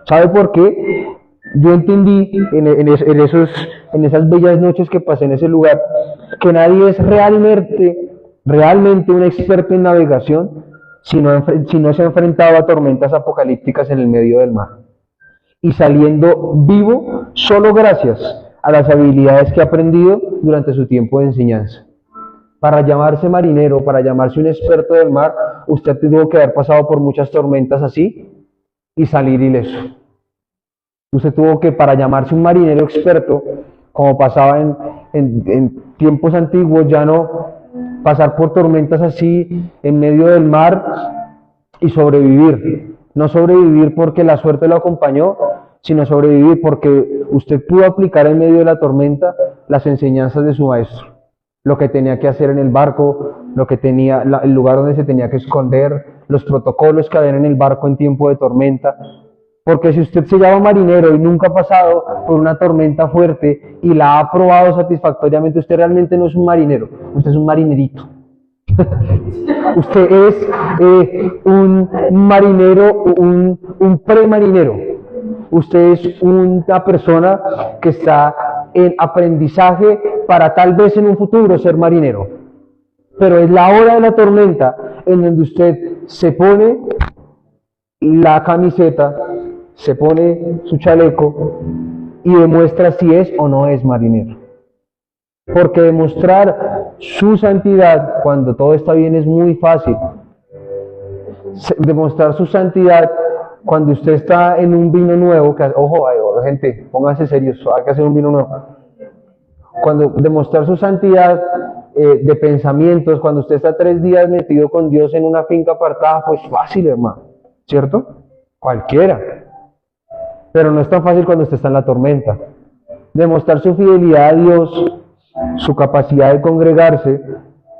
¿Sabe por qué? Yo entendí en esas bellas noches que pasé en ese lugar que nadie es realmente un experto en navegación si no se ha enfrentado a tormentas apocalípticas en el medio del mar. Y saliendo vivo solo gracias a las habilidades que ha aprendido durante su tiempo de enseñanza. Para llamarse marinero, para llamarse un experto del mar, usted tuvo que haber pasado por muchas tormentas así y salir ileso. Usted tuvo que, para llamarse un marinero experto, como pasaba en tiempos antiguos, ya no pasar por tormentas así en medio del mar y sobrevivir. No sobrevivir porque la suerte lo acompañó, sino sobrevivir porque usted pudo aplicar en medio de la tormenta las enseñanzas de su maestro. Lo que tenía que hacer en el barco, el lugar donde se tenía que esconder, los protocolos que había en el barco en tiempo de tormenta. Porque si usted se llama marinero y nunca ha pasado por una tormenta fuerte y la ha probado satisfactoriamente, usted realmente no es un marinero, usted es un marinerito. Usted es un marinero, un premarinero. Usted es una persona que está en aprendizaje para tal vez en un futuro ser marinero. Pero es la hora de la tormenta en donde usted se pone la camiseta, se pone su chaleco y demuestra si es o no es marinero. Porque demostrar su santidad cuando todo está bien es muy fácil. Demostrar su santidad cuando usted está en un vino nuevo, ojo, gente, pónganse serios, hay que hacer un vino nuevo. Cuando demostrar su santidad de pensamientos, cuando usted está 3 días metido con Dios en una finca apartada, pues fácil, hermano, ¿cierto? Cualquiera. Pero no es tan fácil cuando usted está en la tormenta. Demostrar su fidelidad a Dios, su capacidad de congregarse,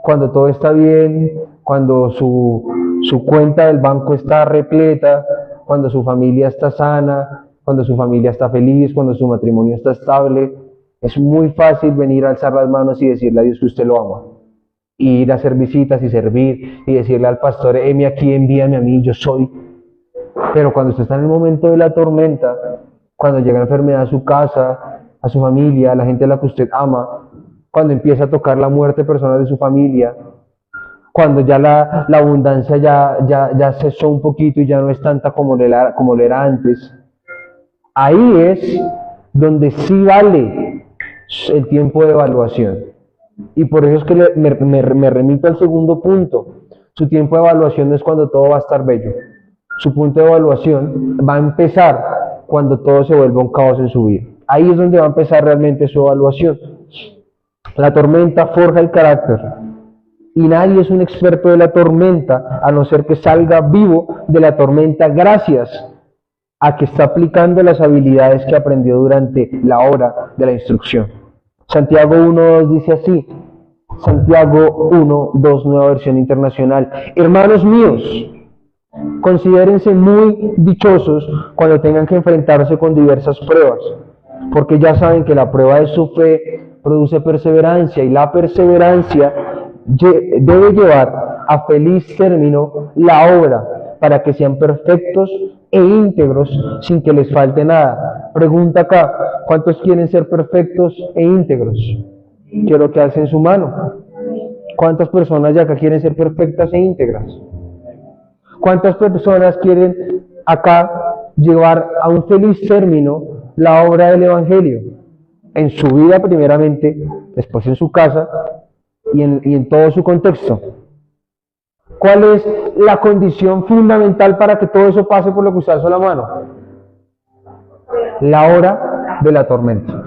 cuando todo está bien, cuando su cuenta del banco está repleta, cuando su familia está sana, cuando su familia está feliz, cuando su matrimonio está estable. Es muy fácil venir a alzar las manos y decirle a Dios que usted lo ama. Y ir a hacer visitas y servir y decirle al pastor, heme aquí, envíame a mí, yo soy. Pero cuando usted está en el momento de la tormenta, cuando llega la enfermedad a su casa, a su familia, a la gente a la que usted ama, cuando empieza a tocar la muerte de personas de su familia, cuando ya la abundancia ya cesó un poquito y ya no es tanta como lo era antes, ahí es donde sí vale el tiempo de evaluación. Y por eso es que me remito al segundo punto. Su tiempo de evaluación no es cuando todo va a estar bello. Su punto de evaluación va a empezar cuando todo se vuelva un caos en su vida. Ahí es donde va a empezar realmente su evaluación. La tormenta forja el carácter. Y nadie es un experto de la tormenta, a no ser que salga vivo de la tormenta gracias a que está aplicando las habilidades que aprendió durante la hora de la instrucción. Santiago 1.2 dice así, Santiago 1.2, nueva versión internacional. Hermanos míos, considérense muy dichosos cuando tengan que enfrentarse con diversas pruebas, porque ya saben que la prueba de su fe produce perseverancia, y la perseverancia debe llevar a feliz término la obra, para que sean perfectos e íntegros sin que les falte nada. Pregunta acá, ¿cuántos quieren ser perfectos e íntegros? Quiero que alcen su mano. ¿Cuántas personas ya acá quieren ser perfectas e íntegras? ¿Cuántas personas quieren acá llevar a un feliz término la obra del Evangelio? En su vida primeramente, después en su casa y en todo su contexto. ¿Cuál es la condición fundamental para que todo eso pase por lo que usted alzó la mano? La hora de la tormenta.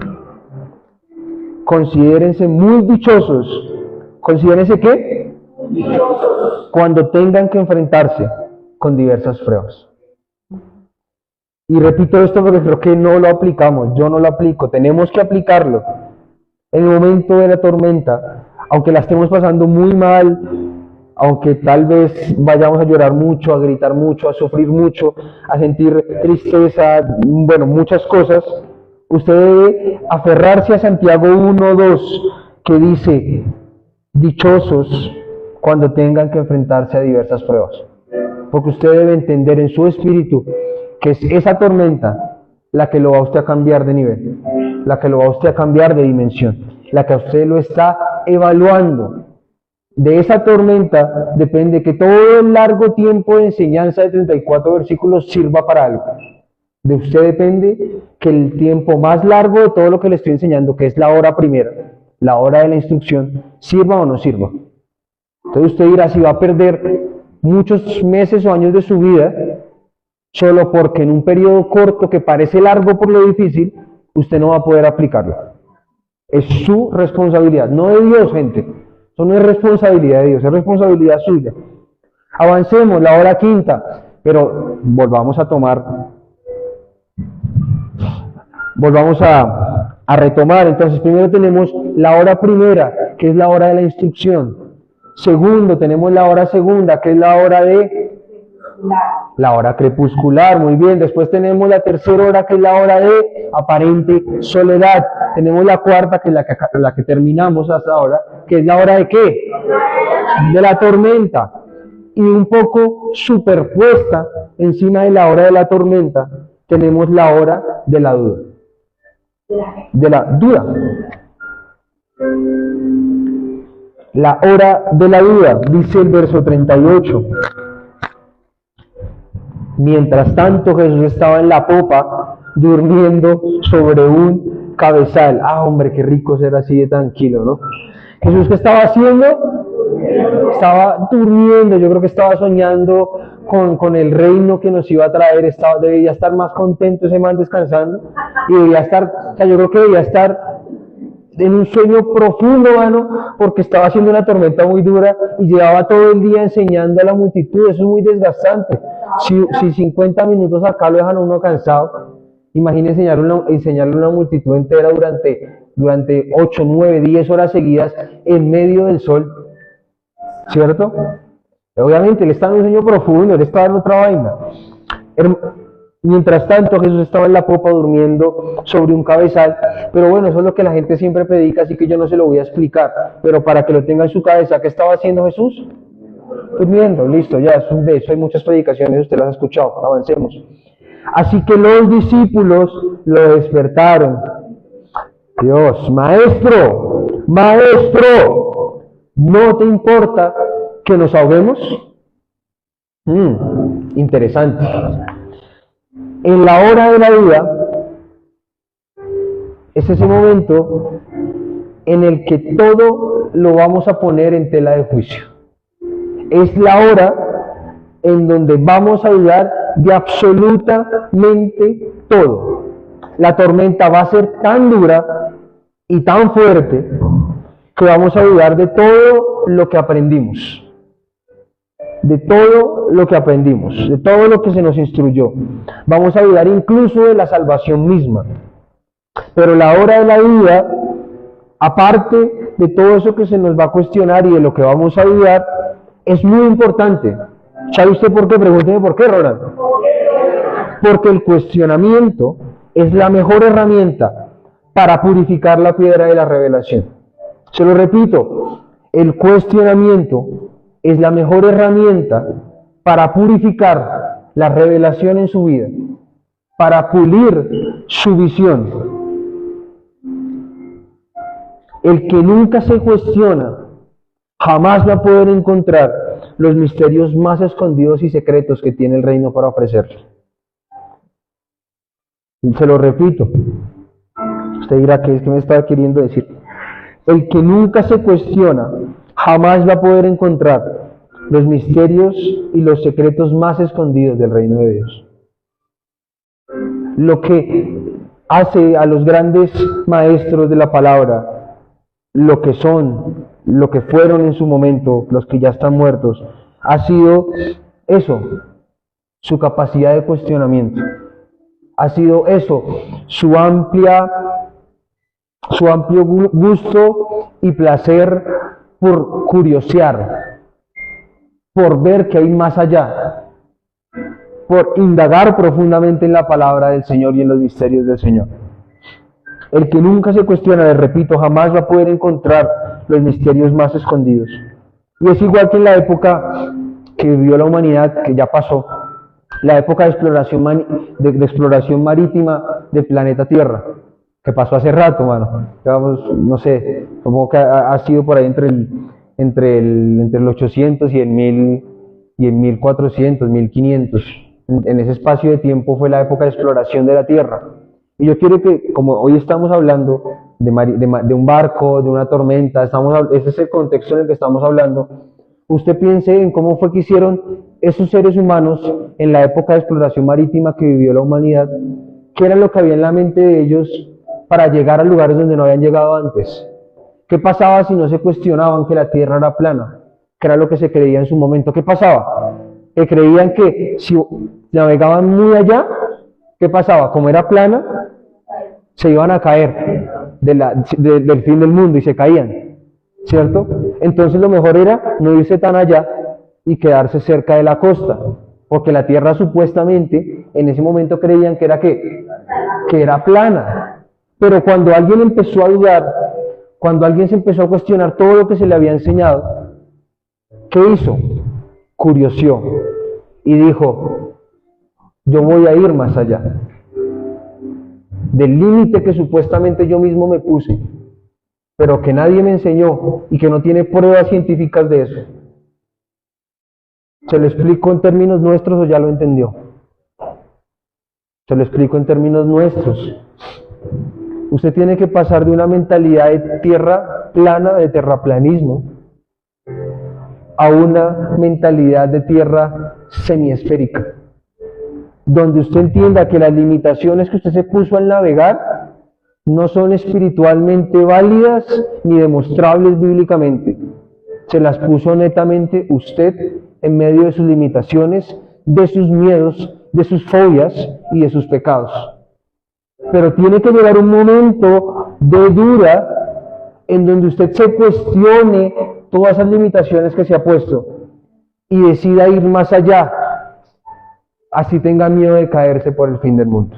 Considérense muy dichosos. ¿Considérense qué? Dichosos. Cuando tengan que enfrentarse con diversas pruebas. Y repito esto porque creo que no lo aplicamos. Yo no lo aplico. Tenemos que aplicarlo. En el momento de la tormenta, aunque la estemos pasando muy mal, aunque tal vez vayamos a llorar mucho, a gritar mucho, a sufrir mucho, a sentir tristeza, bueno, muchas cosas, usted debe aferrarse a Santiago 1.2, que dice, dichosos cuando tengan que enfrentarse a diversas pruebas. Porque usted debe entender en su espíritu que es esa tormenta la que lo va a usted a cambiar de nivel, la que lo va a usted a cambiar de dimensión, la que a usted lo está evaluando. De esa tormenta depende que todo el largo tiempo de enseñanza de 34 versículos sirva para algo. De usted depende que el tiempo más largo de todo lo que le estoy enseñando, que es la hora primera, la hora de la instrucción, sirva o no sirva. Entonces usted dirá si va a perder muchos meses o años de su vida solo porque en un periodo corto que parece largo por lo difícil, usted no va a poder aplicarlo. Es su responsabilidad, no de Dios, gente. Eso no es responsabilidad de Dios, es responsabilidad suya. Avancemos, la hora quinta, pero volvamos a retomar. Entonces, primero tenemos la hora primera, que es la hora de la instrucción. Segundo, tenemos la hora segunda, que es la hora de la hora crepuscular, muy bien. Después tenemos la tercera hora, que es la hora de aparente soledad. Tenemos la cuarta, que es la que terminamos hasta ahora, que es la hora de ¿qué? De la tormenta. Y un poco superpuesta encima de la hora de la tormenta, tenemos la hora de la duda. De la duda. La hora de la duda, dice el verso 38. Mientras tanto, Jesús estaba en la popa, durmiendo sobre un cabezal. Ah, hombre, qué rico ser así de tranquilo, ¿no? Jesús, ¿qué estaba haciendo? Estaba durmiendo. Yo creo que estaba soñando con el reino que nos iba a traer. Debía estar más contento ese man descansando. Y debía estar, yo creo que debía estar en un sueño profundo, mano, porque estaba haciendo una tormenta muy dura y llevaba todo el día enseñando a la multitud. Eso es muy desgastante. Si 50 minutos acá lo dejan a uno cansado, imagínense enseñarle a una multitud entera durante 8, 9, 10 horas seguidas en medio del sol, ¿cierto? Obviamente él estaba en un sueño profundo, él estaba en otra vaina. Mientras tanto, Jesús estaba en la popa durmiendo sobre un cabezal, pero bueno, eso es lo que la gente siempre predica, así que yo no se lo voy a explicar, pero para que lo tenga en su cabeza, ¿qué estaba haciendo Jesús? Durmiendo, listo, ya, de eso hay muchas predicaciones, usted las ha escuchado, avancemos. Así que los discípulos lo despertaron. Dios, maestro, ¿no te importa que nos ahoguemos? Interesante. En la hora de la duda, es ese momento en el que todo lo vamos a poner en tela de juicio. Es la hora en donde vamos a dudar de absolutamente todo. La tormenta va a ser tan dura y tan fuerte que vamos a dudar de todo lo que aprendimos. De todo lo que aprendimos, de todo lo que se nos instruyó. Vamos a dudar incluso de la salvación misma. Pero la hora de la duda, aparte de todo eso que se nos va a cuestionar y de lo que vamos a dudar, es muy importante. ¿Sabe usted por qué? Pregúnteme por qué, Ronald. Porque el cuestionamiento es la mejor herramienta para purificar la piedra de la revelación. Se lo repito, el cuestionamiento es la mejor herramienta para purificar la revelación en su vida, para pulir su visión. El que nunca se cuestiona jamás va a poder encontrar los misterios más escondidos y secretos que tiene el reino para ofrecerle. Se lo repito. Usted dirá, ¿qué es que me estaba queriendo decir? El que nunca se cuestiona jamás va a poder encontrar los misterios y los secretos más escondidos del reino de Dios. Lo que hace a los grandes maestros de la palabra, lo que son, lo que fueron en su momento, los que ya están muertos, ha sido eso, su capacidad de cuestionamiento. Ha sido eso, su amplio gusto y placer por curiosear, por ver que hay más allá, por indagar profundamente en la palabra del Señor y en los misterios del Señor. El que nunca se cuestiona, les repito, jamás va a poder encontrar los misterios más escondidos. Y es igual que en la época que vivió la humanidad, que ya pasó, la época de exploración marítima del planeta Tierra, que pasó hace rato, mano. Digamos, no sé, como que ha sido por ahí entre el 800 y el 1400, 1500. En ese espacio de tiempo fue la época de exploración de la Tierra. Y yo quiero que, como hoy estamos hablando de un barco, de una tormenta, ese es el contexto en el que estamos hablando, usted piense en cómo fue que hicieron esos seres humanos en la época de exploración marítima que vivió la humanidad, qué era lo que había en la mente de ellos para llegar a lugares donde no habían llegado antes. ¿Qué pasaba si no se cuestionaban que la Tierra era plana? Que era lo que se creía en su momento. ¿Qué pasaba? Que creían que si navegaban muy allá, ¿qué pasaba? Como era plana, se iban a caer del fin del mundo y se caían, ¿cierto? Entonces lo mejor era no irse tan allá y quedarse cerca de la costa, porque la Tierra supuestamente en ese momento creían que era plana. Pero cuando alguien empezó a dudar, cuando alguien se empezó a cuestionar todo lo que se le había enseñado, ¿qué hizo? Curioseó y dijo, yo voy a ir más allá del límite que supuestamente yo mismo me puse, pero que nadie me enseñó y que no tiene pruebas científicas de eso. ¿Se lo explico en términos nuestros o ya lo entendió? Se lo explico en términos nuestros. Usted tiene que pasar de una mentalidad de tierra plana, de terraplanismo, a una mentalidad de tierra semiesférica, donde usted entienda que las limitaciones que usted se puso al navegar no son espiritualmente válidas ni demostrables bíblicamente. Se las puso netamente usted en medio de sus limitaciones, de sus miedos, de sus fobias y de sus pecados. Pero tiene que llegar un momento de duda en donde usted se cuestione todas esas limitaciones que se ha puesto y decida ir más allá, así tenga miedo de caerse por el fin del mundo.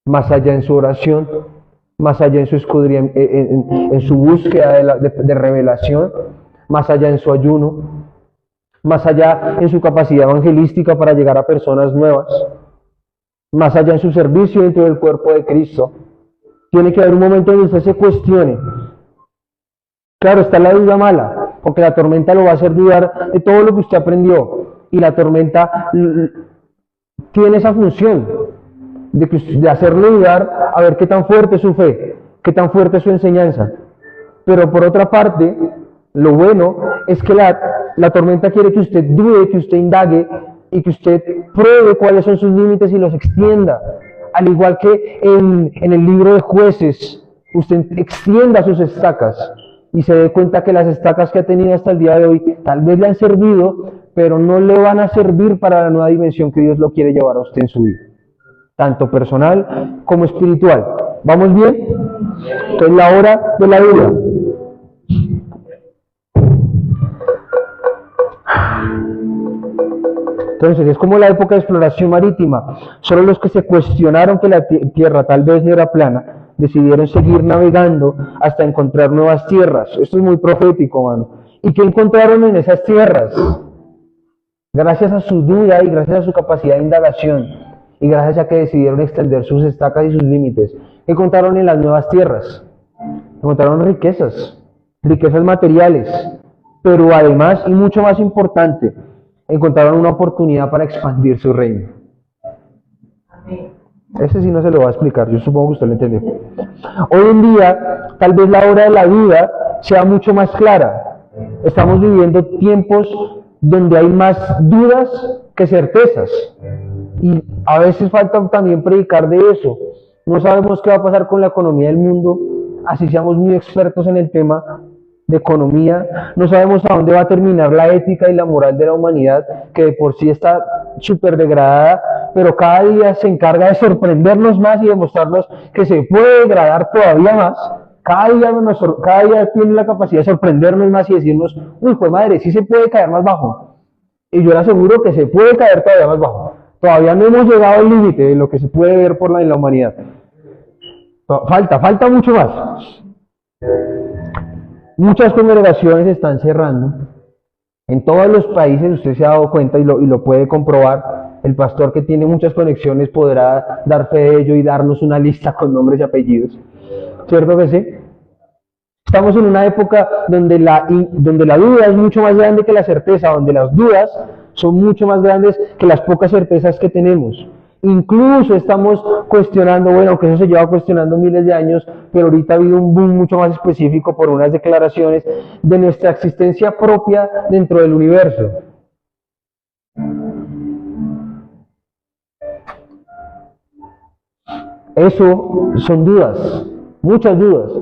Más allá en su oración, más allá en su búsqueda de revelación, más allá en su ayuno, más allá en su capacidad evangelística para llegar a personas nuevas, más allá en su servicio dentro del cuerpo de Cristo. Tiene que haber un momento donde usted se cuestione. Claro, está la duda mala, porque la tormenta lo va a hacer dudar de todo lo que usted aprendió, y la tormenta tiene esa función de hacerle dudar a ver qué tan fuerte es su fe, qué tan fuerte es su enseñanza. Pero por otra parte, Lo bueno es que la tormenta quiere que usted dude, que usted indague y que usted pruebe cuáles son sus límites y los extienda. Al igual que en el libro de Jueces, usted extienda sus estacas y se dé cuenta que las estacas que ha tenido hasta el día de hoy tal vez le han servido, pero no le van a servir para la nueva dimensión que Dios lo quiere llevar a usted en su vida, tanto personal como espiritual. ¿Vamos bien? Entonces, la hora de la duda. Entonces, es como la época de exploración marítima. Solo los que se cuestionaron que la tierra tal vez no era plana, decidieron seguir navegando hasta encontrar nuevas tierras. Esto es muy profético, mano. ¿Y qué encontraron en esas tierras? Gracias a su duda y gracias a su capacidad de indagación, y gracias a que decidieron extender sus estacas y sus límites, encontraron en las nuevas tierras. Encontraron riquezas materiales, pero además, y mucho más importante, encontraron una oportunidad para expandir su reino. Ese sí no se lo va a explicar, yo supongo que usted lo entendió. Hoy en día, tal vez la hora de la duda sea mucho más clara. Estamos viviendo tiempos donde hay más dudas que certezas. Y a veces falta también predicar de eso. No sabemos qué va a pasar con la economía del mundo, así seamos muy expertos en el tema de economía. No sabemos a dónde va a terminar la ética y la moral de la humanidad, que de por sí está súper degradada, pero cada día se encarga de sorprendernos más y de mostrarnos que se puede degradar todavía más. Cada día tiene la capacidad de sorprendernos más y decirnos, uy, pues madre, sí se puede caer más bajo. Y yo le aseguro que se puede caer todavía más bajo. Todavía no hemos llegado al límite de lo que se puede ver en la humanidad. Falta mucho más. Muchas congregaciones están cerrando. En todos los países, usted se ha dado cuenta y lo puede comprobar. El pastor que tiene muchas conexiones podrá dar fe de ello y darnos una lista con nombres y apellidos. ¿Cierto que sí? Estamos en una época donde la duda es mucho más grande que la certeza, donde las dudas son mucho más grandes que las pocas certezas que tenemos. Incluso estamos cuestionando, bueno, aunque eso se lleva cuestionando miles de años, pero ahorita ha habido un boom mucho más específico por unas declaraciones de nuestra existencia propia dentro del universo. Eso son dudas, muchas dudas.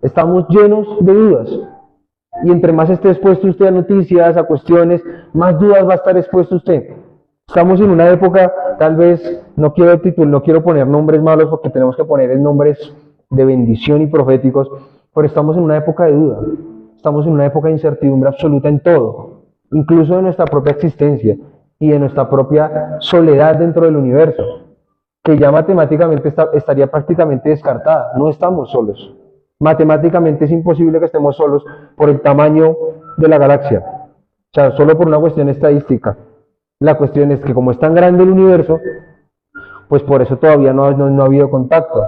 Estamos llenos de dudas. Y entre más esté expuesto usted a noticias, a cuestiones, más dudas va a estar expuesto usted. Estamos en una época, tal vez, no quiero poner nombres malos porque tenemos que poner nombres de bendición y proféticos, pero estamos en una época de duda. Estamos en una época de incertidumbre absoluta en todo, incluso de nuestra propia existencia y de nuestra propia soledad dentro del universo, que ya matemáticamente estaría prácticamente descartada. No estamos solos. Matemáticamente es imposible que estemos solos por el tamaño de la galaxia. O sea, solo por una cuestión estadística. La cuestión es que como es tan grande el universo, pues por eso todavía no ha habido contacto.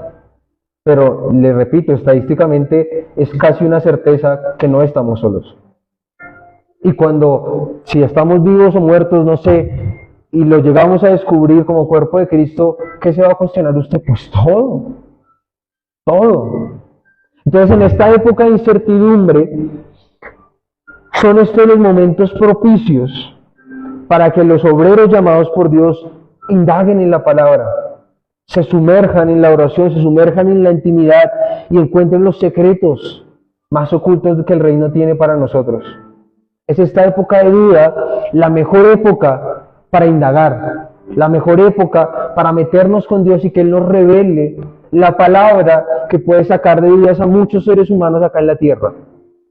Pero, le repito, estadísticamente es casi una certeza que no estamos solos. Y si estamos vivos o muertos, no sé, y lo llegamos a descubrir como cuerpo de Cristo, ¿qué se va a cuestionar usted? Pues todo. Todo. Entonces, en esta época de incertidumbre, son estos los momentos propicios para que los obreros llamados por Dios indaguen en la palabra, se sumerjan en la oración, se sumerjan en la intimidad y encuentren los secretos más ocultos que el reino tiene para nosotros. Es esta época de duda la mejor época para indagar, la mejor época para meternos con Dios y que Él nos revele la palabra que puede sacar de vidas a muchos seres humanos acá en la tierra.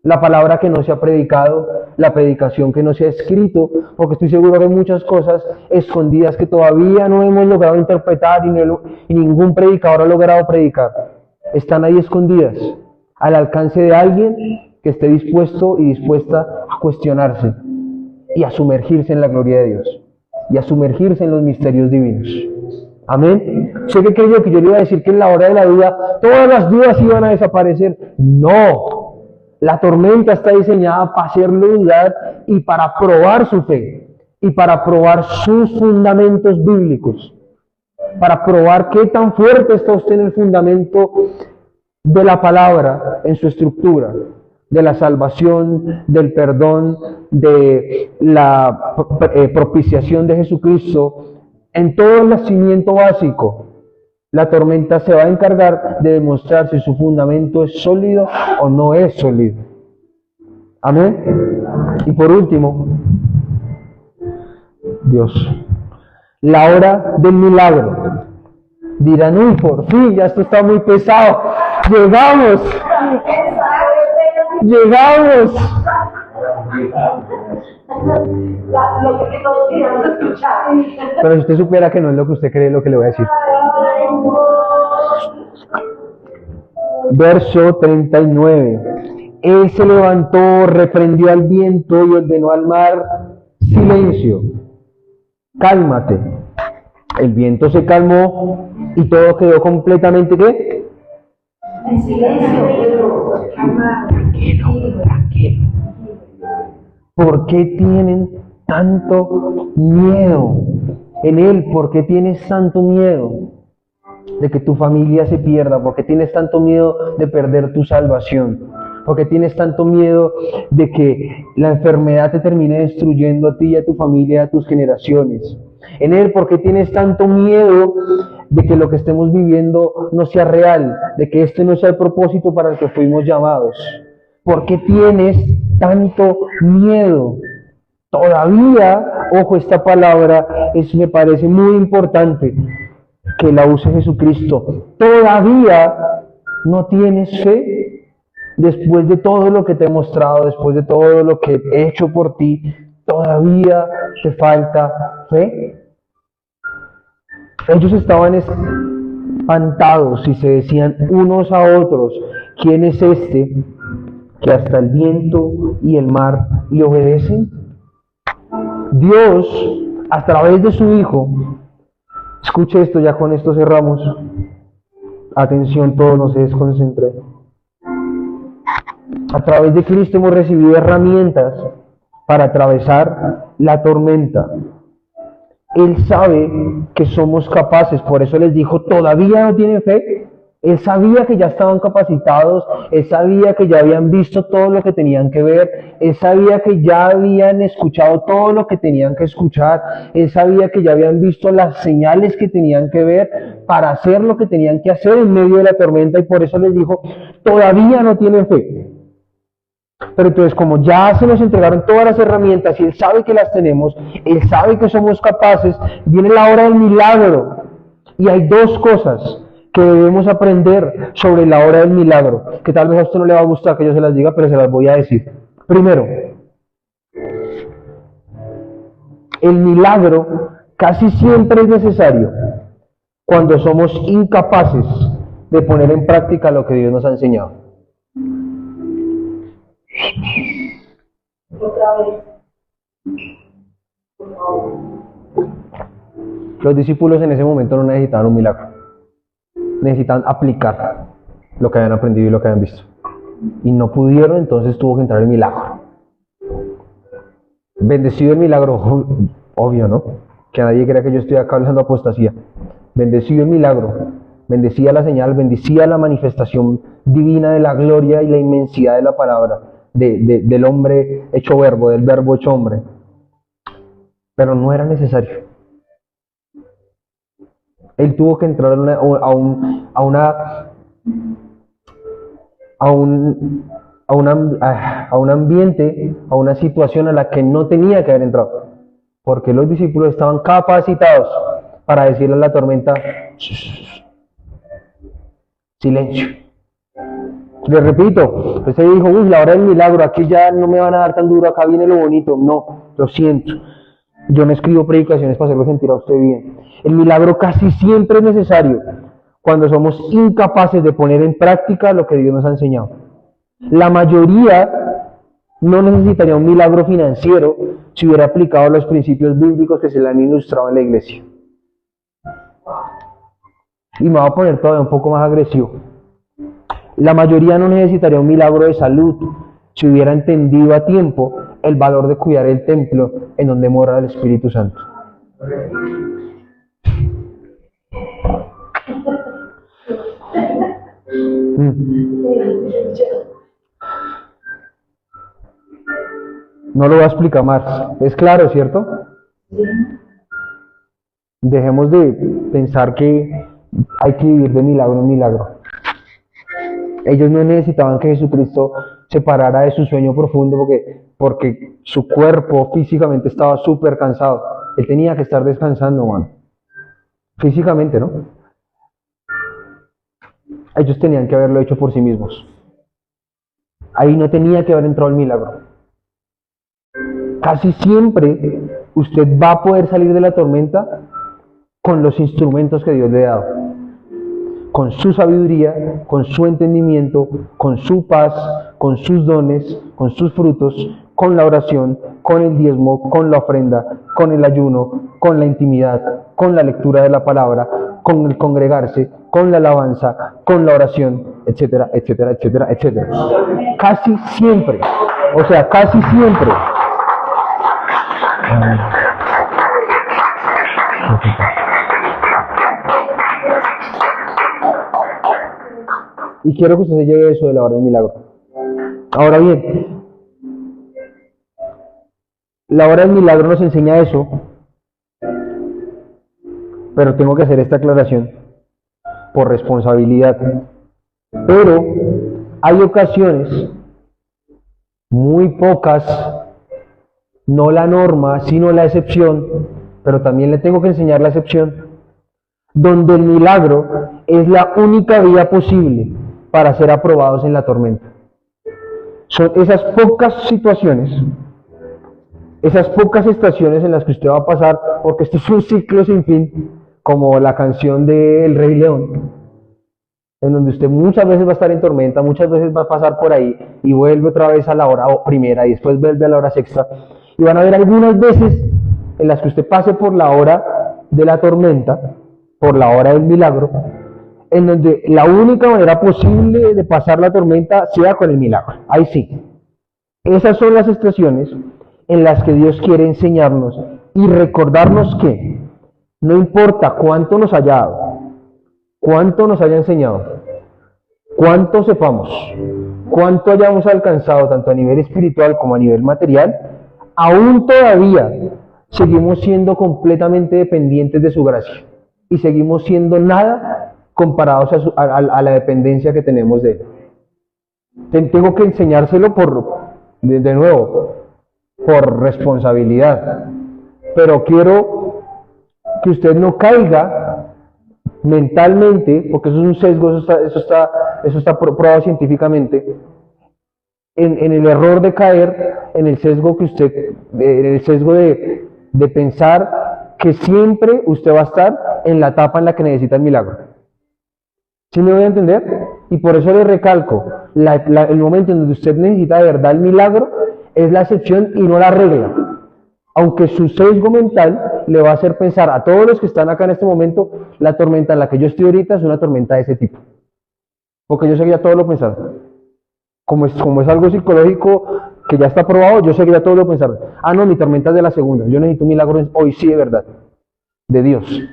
La palabra que no se ha predicado, la predicación que no se ha escrito, porque estoy seguro que hay muchas cosas escondidas que todavía no hemos logrado interpretar y ningún predicador ha logrado predicar. Están ahí escondidas, al alcance de alguien que esté dispuesto y dispuesta a cuestionarse y a sumergirse en la gloria de Dios y a sumergirse en los misterios divinos. Amén. Sé que creyó que yo le iba a decir que en la hora de la duda todas las dudas iban a desaparecer. No. La tormenta está diseñada para hacerlo dudar y para probar su fe y para probar sus fundamentos bíblicos, para probar qué tan fuerte está usted en el fundamento de la palabra, en su estructura. de la salvación, del perdón, de la propiciación de Jesucristo, en todo el nacimiento básico, la tormenta se va a encargar de demostrar si su fundamento es sólido o no es sólido. Amén. Y por último, Dios, la hora del milagro. Dirán, uy, por fin, ya esto está muy pesado. Llegamos. Pero si usted supiera que no es lo que usted cree lo que le voy a decir. Verso 39. Él se levantó, reprendió al viento y ordenó al mar, silencio, cálmate. El viento se calmó y todo quedó completamente, ¿qué? En silencio. Tranquilo. ¿Por qué tienen tanto miedo en Él? ¿Por qué tienes tanto miedo de que tu familia se pierda? ¿Por qué tienes tanto miedo de perder tu salvación? ¿Por qué tienes tanto miedo de que la enfermedad te termine destruyendo a ti y a tu familia y a tus generaciones? En Él, ¿por qué tienes tanto miedo de que lo que estemos viviendo no sea real? De que este no sea el propósito para el que fuimos llamados. ¿Por qué tienes tanto miedo? Todavía, ojo, esta palabra me parece muy importante que la use Jesucristo. Todavía no tienes fe después de todo lo que te he mostrado, después de todo lo que he hecho por ti. Todavía te falta fe. Ellos estaban espantados y se decían unos a otros, ¿quién es este que hasta el viento y el mar le obedecen? Dios, a través de su Hijo, escuche esto, ya con esto cerramos. Atención, todos, no se desconcentren. A través de Cristo hemos recibido herramientas para atravesar la tormenta. Él sabe que somos capaces, por eso les dijo, ¿todavía no tienen fe? Él sabía que ya estaban capacitados, Él sabía que ya habían visto todo lo que tenían que ver, Él sabía que ya habían escuchado todo lo que tenían que escuchar, Él sabía que ya habían visto las señales que tenían que ver para hacer lo que tenían que hacer en medio de la tormenta, y por eso les dijo, todavía no tienen fe. Pero entonces, como ya se nos entregaron todas las herramientas y Él sabe que las tenemos, Él sabe que somos capaces, viene la hora del milagro. Y hay dos cosas que debemos aprender sobre la hora del milagro, que tal vez a usted no le va a gustar que yo se las diga, pero se las voy a decir. Primero, el milagro casi siempre es necesario cuando somos incapaces de poner en práctica lo que Dios nos ha enseñado. Otra vez. Por favor. Los discípulos en ese momento no necesitaban un milagro. Necesitaban aplicar lo que habían aprendido y lo que habían visto. Y no pudieron, entonces tuvo que entrar el milagro. Bendecido el milagro, obvio, ¿no? Que nadie crea que yo estoy acá hablando apostasía. Bendecido el milagro, bendecía la señal, bendecía la manifestación divina de la gloria y la inmensidad de la palabra, del hombre hecho verbo, del verbo hecho hombre. Pero no era necesario. Él tuvo que entrar a un ambiente, a una situación a la que no tenía que haber entrado, porque los discípulos estaban capacitados para decirle a la tormenta, silencio. Le repito, usted dijo, uy, la hora del milagro, aquí ya no me van a dar tan duro, acá viene lo bonito. No, lo siento. Yo no escribo predicaciones para hacerlo sentir a usted bien. El milagro casi siempre es necesario cuando somos incapaces de poner en práctica lo que Dios nos ha enseñado. La mayoría no necesitaría un milagro financiero si hubiera aplicado los principios bíblicos que se le han ilustrado en la iglesia. Y me voy a poner todavía un poco más agresivo. La mayoría no necesitaría un milagro de salud si hubiera entendido a tiempo el valor de cuidar el templo en donde mora el Espíritu Santo. No lo voy a explicar más. Es claro, ¿cierto? Dejemos de pensar que hay que vivir de milagro en milagro. Ellos no necesitaban que Jesucristo se parara de su sueño profundo porque su cuerpo físicamente estaba súper cansado. Él tenía que estar descansando, man. Físicamente, ¿no? Ellos tenían que haberlo hecho por sí mismos. Ahí no tenía que haber entrado el milagro. Casi siempre usted va a poder salir de la tormenta con los instrumentos que Dios le ha dado. Con su sabiduría, con su entendimiento, con su paz, con sus dones, con sus frutos, con la oración, con el diezmo, con la ofrenda, con el ayuno, con la intimidad, con la lectura de la palabra, con el congregarse, con la alabanza, con la oración, etcétera, etcétera, etcétera, etcétera. Casi siempre, o sea, casi siempre. Y quiero que usted se lleve eso de la hora del milagro. Ahora bien, la hora del milagro nos enseña eso, pero tengo que hacer esta aclaración por responsabilidad. Pero hay ocasiones, muy pocas, no la norma, sino la excepción, pero también le tengo que enseñar la excepción, donde el milagro es la única vía posible para ser aprobados en la tormenta. Son esas pocas situaciones, esas pocas estaciones en las que usted va a pasar, porque esto es un ciclo sin fin, como la canción de El Rey León, en donde usted muchas veces va a estar en tormenta, muchas veces va a pasar por ahí y vuelve otra vez a la hora primera y después vuelve a la hora sexta. Y van a haber algunas veces en las que usted pase por la hora de la tormenta, por la hora del milagro, en donde la única manera posible de pasar la tormenta sea con el milagro. Ahí sí. Esas son las estaciones en las que Dios quiere enseñarnos y recordarnos que no importa cuánto nos haya dado, cuánto nos haya enseñado, cuánto sepamos, cuánto hayamos alcanzado tanto a nivel espiritual como a nivel material, aún todavía seguimos siendo completamente dependientes de su gracia y seguimos siendo nada comparados a la dependencia que tenemos de Él. Tengo que enseñárselo de nuevo, por responsabilidad, pero quiero que usted no caiga mentalmente, porque eso es un sesgo, eso está probado científicamente, en el error de caer en el sesgo de pensar que siempre usted va a estar en la etapa en la que necesita el milagro. ¿Sí me voy a entender? Y por eso le recalco, el momento en donde usted necesita de verdad el milagro es la excepción y no la regla. Aunque su sesgo mental le va a hacer pensar a todos los que están acá en este momento, la tormenta en la que yo estoy ahorita es una tormenta de ese tipo. Porque yo seguía todo lo pensado. Como es algo psicológico que ya está probado, yo seguía todo lo pensado. Ah, no, mi tormenta es de la segunda. Yo necesito un milagro hoy sí de verdad. De Dios.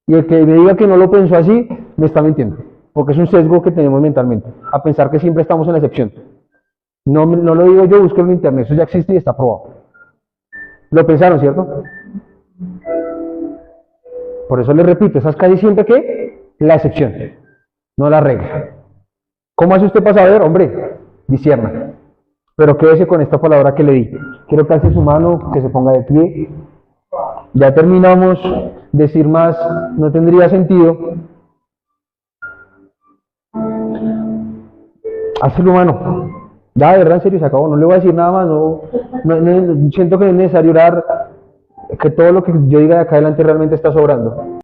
Y el que me diga que no lo pensó así, me está mintiendo. Porque es un sesgo que tenemos mentalmente. A pensar que siempre estamos en la excepción. No lo digo yo, busco en internet. Eso ya existe y está probado. Lo pensaron, ¿cierto? Por eso les repito, esa es casi siempre que la excepción, no la regla. ¿Cómo hace usted para saber? Hombre, discierna. Pero quédese con esta palabra que le di. Quiero que alce su mano, que se ponga de pie. Ya terminamos. Decir más no tendría sentido. Hazlo, mano. Ya, de verdad, en serio, se acabó. No le voy a decir nada más. No, siento que no es necesario orar, que todo lo que yo diga de acá adelante realmente está sobrando.